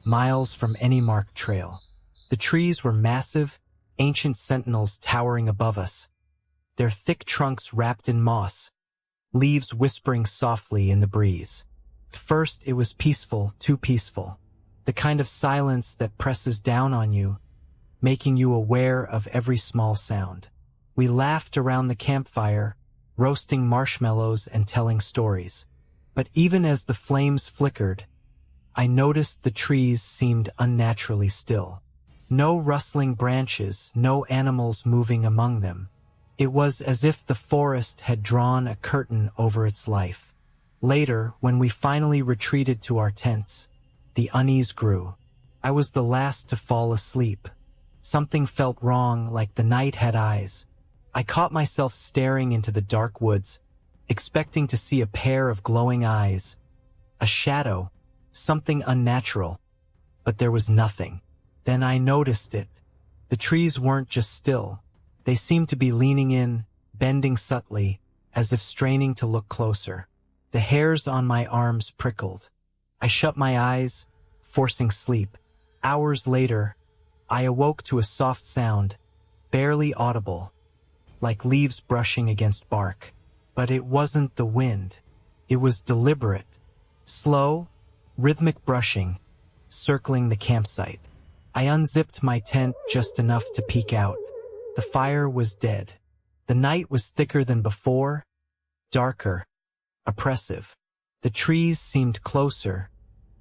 miles from any marked trail. The trees were massive, ancient sentinels towering above us, their thick trunks wrapped in moss, leaves whispering softly in the breeze. At first it was peaceful, too peaceful, the kind of silence that presses down on you, making you aware of every small sound. We laughed around the campfire, roasting marshmallows and telling stories. But even as the flames flickered, I noticed the trees seemed unnaturally still. No rustling branches, no animals moving among them. It was as if the forest had drawn a curtain over its life. Later, when we finally retreated to our tents, the unease grew. I was the last to fall asleep. Something felt wrong, like the night had eyes. I caught myself staring into the dark woods, expecting to see a pair of glowing eyes, a shadow, something unnatural, but there was nothing. Then I noticed it. The trees weren't just still. They seemed to be leaning in, bending subtly, as if straining to look closer. The hairs on my arms prickled. I shut my eyes, forcing sleep. Hours later, I awoke to a soft sound, barely audible, like leaves brushing against bark. But it wasn't the wind. It was deliberate, slow, rhythmic brushing, circling the campsite. I unzipped my tent just enough to peek out. The fire was dead. The night was thicker than before, darker, oppressive. The trees seemed closer,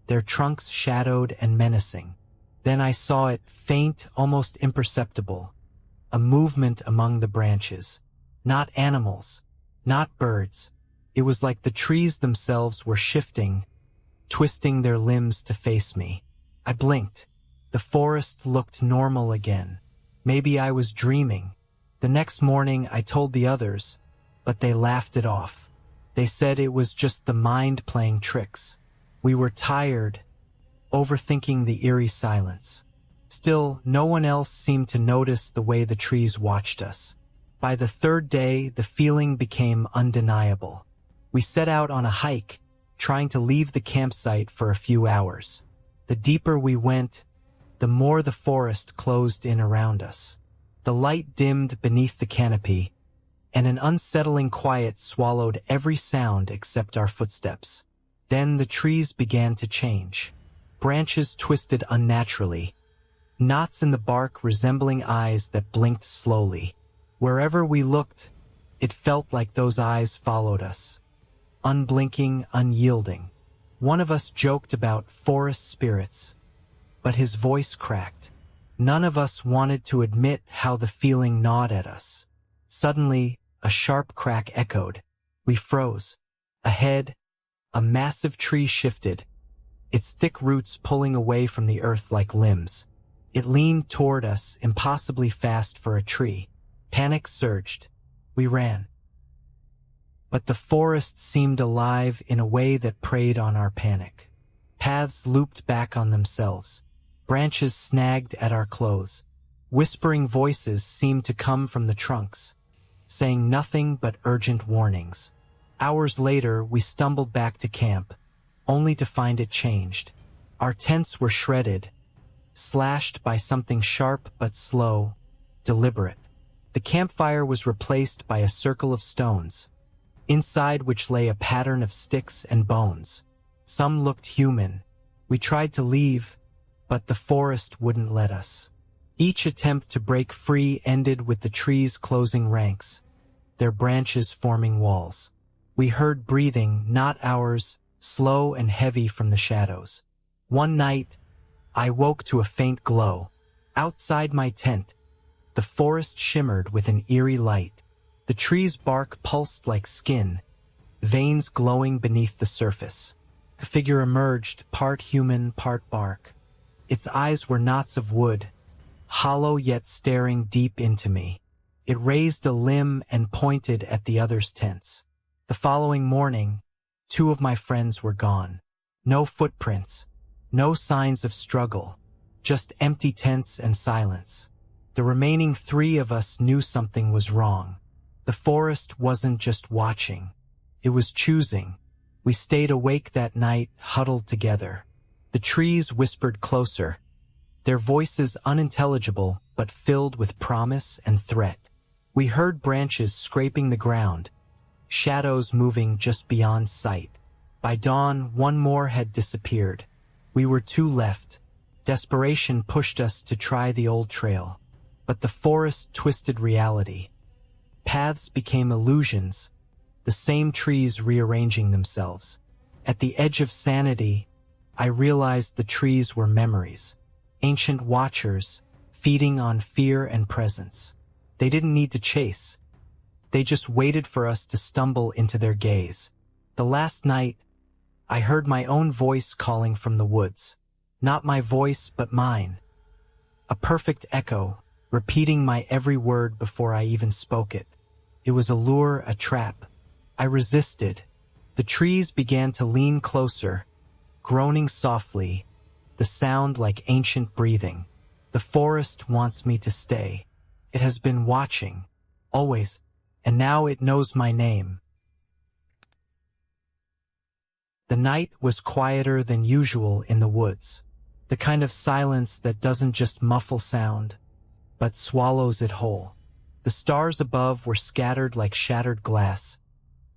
their trunks shadowed and menacing. Then I saw it, faint, almost imperceptible, a movement among the branches. Not animals, not birds. It was like the trees themselves were shifting, twisting their limbs to face me. I blinked. The forest looked normal again. Maybe I was dreaming. The next morning I told the others, but they laughed it off. They said it was just the mind playing tricks. We were tired, overthinking the eerie silence. Still, no one else seemed to notice the way the trees watched us. By the third day, the feeling became undeniable. We set out on a hike, trying to leave the campsite for a few hours. The deeper we went, the more the forest closed in around us. The light dimmed beneath the canopy, and an unsettling quiet swallowed every sound except our footsteps. Then the trees began to change. Branches twisted unnaturally, knots in the bark resembling eyes that blinked slowly. Wherever we looked, it felt like those eyes followed us, unblinking, unyielding. One of us joked about forest spirits, but his voice cracked. None of us wanted to admit how the feeling gnawed at us. Suddenly, a sharp crack echoed. We froze. Ahead, a massive tree shifted, its thick roots pulling away from the earth like limbs. It leaned toward us, impossibly fast for a tree. Panic surged. We ran. But the forest seemed alive in a way that preyed on our panic. Paths looped back on themselves. Branches snagged at our clothes. Whispering voices seemed to come from the trunks, saying nothing but urgent warnings. Hours later, we stumbled back to camp, only to find it changed. Our tents were shredded, slashed by something sharp but slow, deliberate. The campfire was replaced by a circle of stones, inside which lay a pattern of sticks and bones. Some looked human. We tried to leave, but the forest wouldn't let us. Each attempt to break free ended with the trees closing ranks, their branches forming walls. We heard breathing, not ours, slow and heavy from the shadows. One night, I woke to a faint glow. Outside my tent, the forest shimmered with an eerie light. The tree's bark pulsed like skin, veins glowing beneath the surface. A figure emerged, part human, part bark. Its eyes were knots of wood, hollow yet staring deep into me. It raised a limb and pointed at the others' tents. The following morning, 2 of my friends were gone. No footprints, no signs of struggle, just empty tents and silence. The remaining 3 of us knew something was wrong. The forest wasn't just watching, it was choosing. We stayed awake that night, huddled together. The trees whispered closer, their voices unintelligible but filled with promise and threat. We heard branches scraping the ground, shadows moving just beyond sight. By dawn, 1 more had disappeared. We were 2 left. Desperation pushed us to try the old trail. But the forest twisted reality. Paths became illusions, the same trees rearranging themselves. At the edge of sanity, I realized the trees were memories, ancient watchers, feeding on fear and presence. They didn't need to chase. They just waited for us to stumble into their gaze. The last night, I heard my own voice calling from the woods. Not my voice, but mine. A perfect echo, repeating my every word before I even spoke it. It was a lure, a trap. I resisted. The trees began to lean closer, groaning softly, the sound like ancient breathing. The forest wants me to stay. It has been watching, always, and now it knows my name. The night was quieter than usual in the woods, the kind of silence that doesn't just muffle sound, but swallows it whole. The stars above were scattered like shattered glass,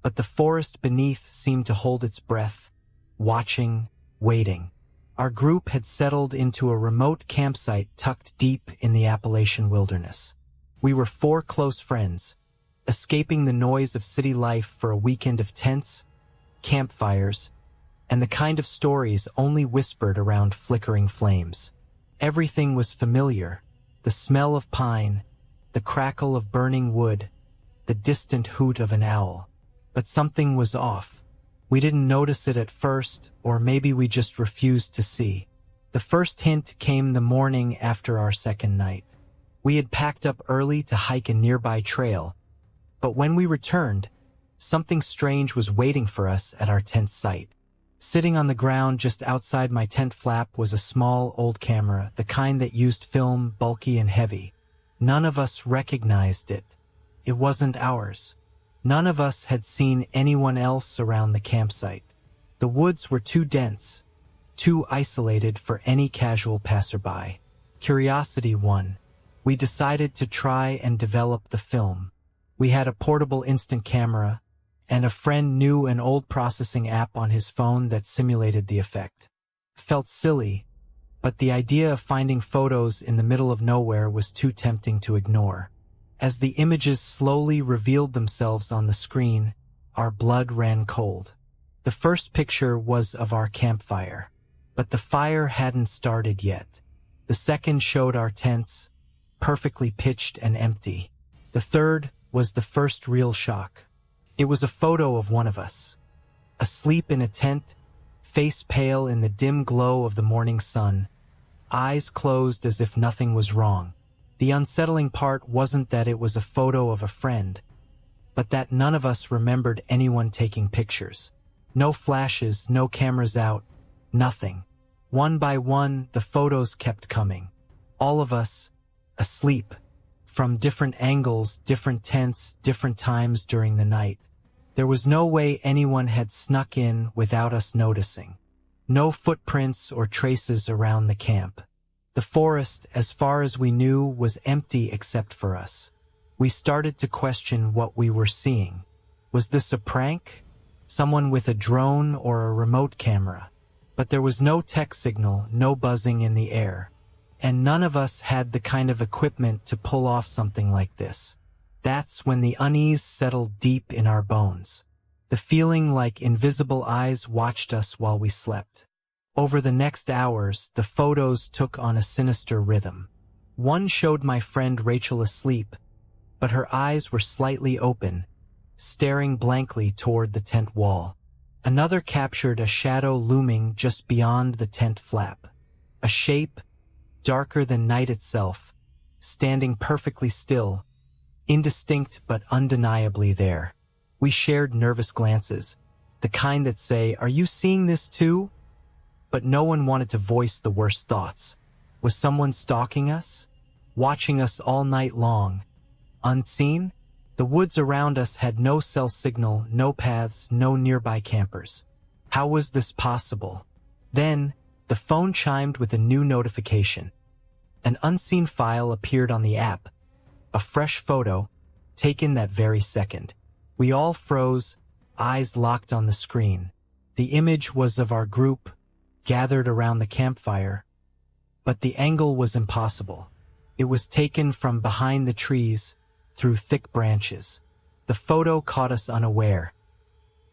but the forest beneath seemed to hold its breath, watching, waiting. Our group had settled into a remote campsite tucked deep in the Appalachian wilderness. We were 4 close friends, escaping the noise of city life for a weekend of tents, campfires, and the kind of stories only whispered around flickering flames. Everything was familiar: the smell of pine, the crackle of burning wood, the distant hoot of an owl. But something was off. We didn't notice it at first, or maybe we just refused to see. The first hint came the morning after our second night. We had packed up early to hike a nearby trail, but when we returned, something strange was waiting for us at our tent site. Sitting on the ground just outside my tent flap was a small, old camera, the kind that used film, bulky and heavy. None of us recognized it. It wasn't ours. None of us had seen anyone else around the campsite. The woods were too dense, too isolated for any casual passerby. Curiosity won. We decided to try and develop the film. We had a portable instant camera, and a friend knew an old processing app on his phone that simulated the effect. Felt silly, but the idea of finding photos in the middle of nowhere was too tempting to ignore. As the images slowly revealed themselves on the screen, our blood ran cold. The first picture was of our campfire, but the fire hadn't started yet. The second showed our tents, perfectly pitched and empty. The third was the first real shock. It was a photo of one of us, asleep in a tent, face pale in the dim glow of the morning sun, eyes closed as if nothing was wrong. The unsettling part wasn't that it was a photo of a friend, but that none of us remembered anyone taking pictures. No flashes, no cameras out, nothing. One by one, the photos kept coming. All of us, asleep, from different angles, different tents, different times during the night. There was no way anyone had snuck in without us noticing. No footprints or traces around the camp. The forest, as far as we knew, was empty except for us. We started to question what we were seeing. Was this a prank? Someone with a drone or a remote camera? But there was no tech signal, no buzzing in the air. And none of us had the kind of equipment to pull off something like this. That's when the unease settled deep in our bones. The feeling like invisible eyes watched us while we slept. Over the next hours, the photos took on a sinister rhythm. One showed my friend Rachel asleep, but her eyes were slightly open, staring blankly toward the tent wall. Another captured a shadow looming just beyond the tent flap. A shape, darker than night itself, standing perfectly still, indistinct but undeniably there. We shared nervous glances, the kind that say, "Are you seeing this too?" But no one wanted to voice the worst thoughts. Was someone stalking us? Watching us all night long? Unseen? The woods around us had no cell signal, no paths, no nearby campers. How was this possible? Then, the phone chimed with a new notification. An unseen file appeared on the app. A fresh photo, taken that very second. We all froze, eyes locked on the screen. The image was of our group, gathered around the campfire, but the angle was impossible. It was taken from behind the trees, through thick branches. The photo caught us unaware.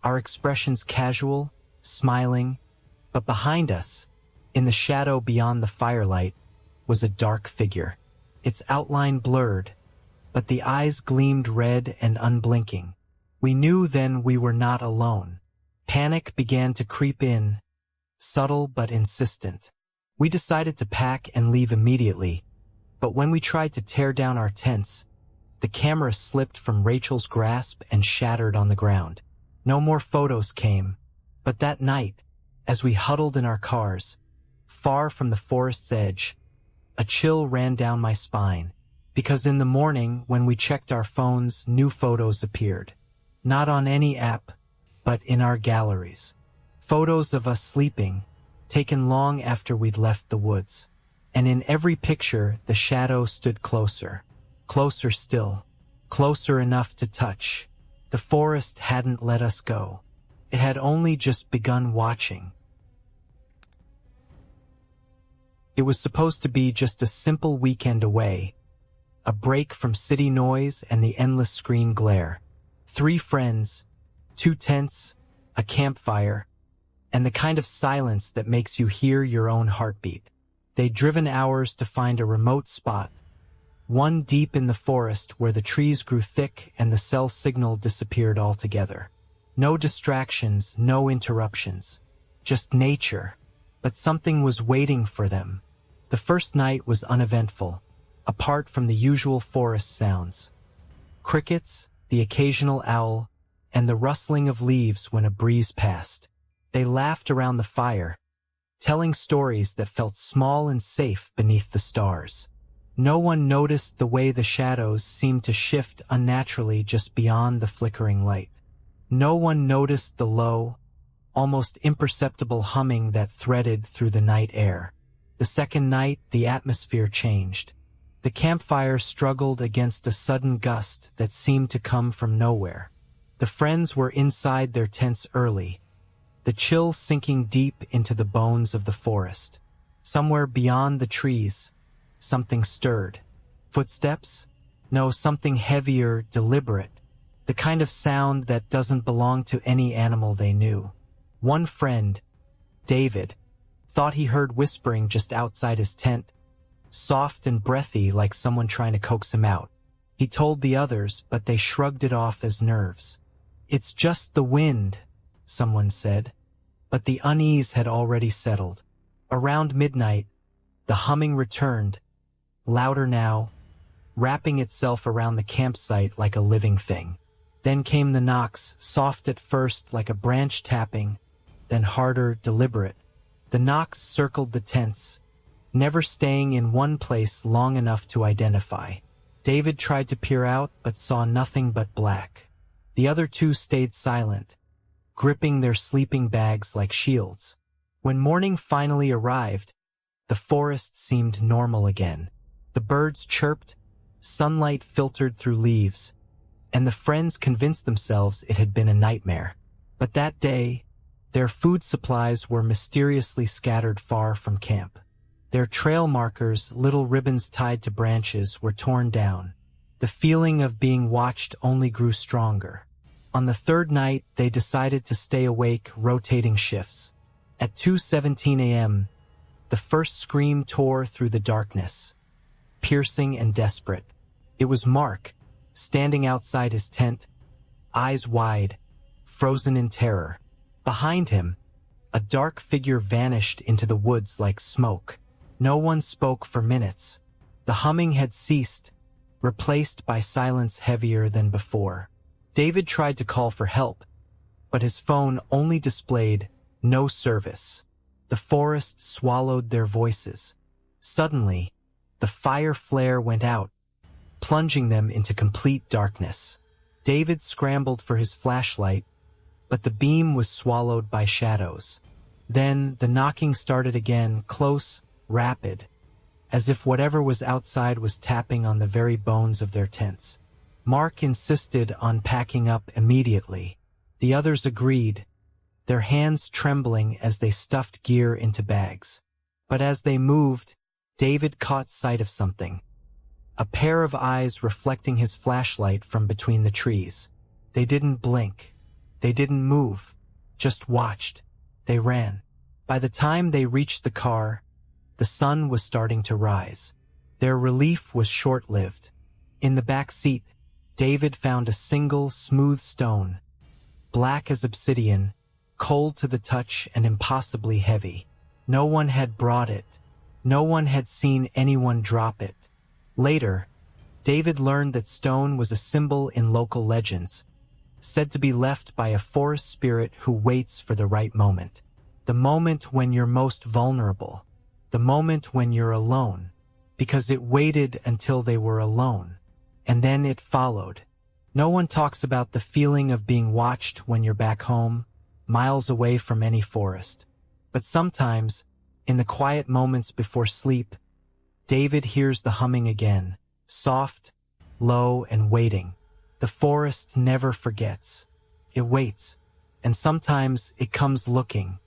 Our expressions casual, smiling, but behind us, in the shadow beyond the firelight, was a dark figure. Its outline blurred, but the eyes gleamed red and unblinking. We knew then we were not alone. Panic began to creep in, subtle but insistent. We decided to pack and leave immediately, but when we tried to tear down our tents, the camera slipped from Rachel's grasp and shattered on the ground. No more photos came, but that night, as we huddled in our cars, far from the forest's edge, a chill ran down my spine, because in the morning, when we checked our phones, new photos appeared. Not on any app, but in our galleries. Photos of us sleeping, taken long after we'd left the woods. And in every picture, the shadow stood closer. Closer still. Closer enough to touch. The forest hadn't let us go. It had only just begun watching. It was supposed to be just a simple weekend away. A break from city noise and the endless screen glare. 3 friends, 2 tents, a campfire, and the kind of silence that makes you hear your own heartbeat. They'd driven hours to find a remote spot, one deep in the forest where the trees grew thick and the cell signal disappeared altogether. No distractions, no interruptions, just nature. But something was waiting for them. The first night was uneventful, apart from the usual forest sounds. Crickets, the occasional owl, and the rustling of leaves when a breeze passed. They laughed around the fire, telling stories that felt small and safe beneath the stars. No one noticed the way the shadows seemed to shift unnaturally just beyond the flickering light. No one noticed the low, almost imperceptible humming that threaded through the night air. The second night, the atmosphere changed. The campfire struggled against a sudden gust that seemed to come from nowhere. The friends were inside their tents early, the chill sinking deep into the bones of the forest. Somewhere beyond the trees, something stirred. Footsteps? No, something heavier, deliberate. The kind of sound that doesn't belong to any animal they knew. One friend, David, thought he heard whispering just outside his tent, soft and breathy like someone trying to coax him out. He told the others, but they shrugged it off as nerves. "It's just the wind," someone said. But the unease had already settled. Around midnight, the humming returned, louder now, wrapping itself around the campsite like a living thing. Then came the knocks, soft at first like a branch tapping, then harder, deliberate. The knocks circled the tents, never staying in one place long enough to identify. David tried to peer out, but saw nothing but black. The other two stayed silent, gripping their sleeping bags like shields. When morning finally arrived, the forest seemed normal again. The birds chirped, sunlight filtered through leaves, and the friends convinced themselves it had been a nightmare. But that day, their food supplies were mysteriously scattered far from camp. Their trail markers, little ribbons tied to branches, were torn down. The feeling of being watched only grew stronger. On the third night, they decided to stay awake, rotating shifts. At 2:17 a.m., the first scream tore through the darkness, piercing and desperate. It was Mark, standing outside his tent, eyes wide, frozen in terror. Behind him, a dark figure vanished into the woods like smoke. No one spoke for minutes. The humming had ceased, replaced by silence heavier than before. David tried to call for help, but his phone only displayed no service. The forest swallowed their voices. Suddenly, the fire flare went out, plunging them into complete darkness. David scrambled for his flashlight, but the beam was swallowed by shadows. Then the knocking started again, close, rapid, as if whatever was outside was tapping on the very bones of their tents. Mark insisted on packing up immediately. The others agreed, their hands trembling as they stuffed gear into bags. But as they moved, David caught sight of something. A pair of eyes reflecting his flashlight from between the trees. They didn't blink. They didn't move, just watched. They ran. By the time they reached the car, the sun was starting to rise. Their relief was short-lived. In the back seat, David found a single, smooth stone, black as obsidian, cold to the touch and impossibly heavy. No one had brought it. No one had seen anyone drop it. Later, David learned that stone was a symbol in local legends, said to be left by a forest spirit who waits for the right moment. The moment when you're most vulnerable. The moment when you're alone. Because it waited until they were alone. And then it followed. No one talks about the feeling of being watched when you're back home, miles away from any forest. But sometimes, in the quiet moments before sleep, David hears the humming again, soft, low, and waiting. The forest never forgets. It waits, and sometimes it comes looking,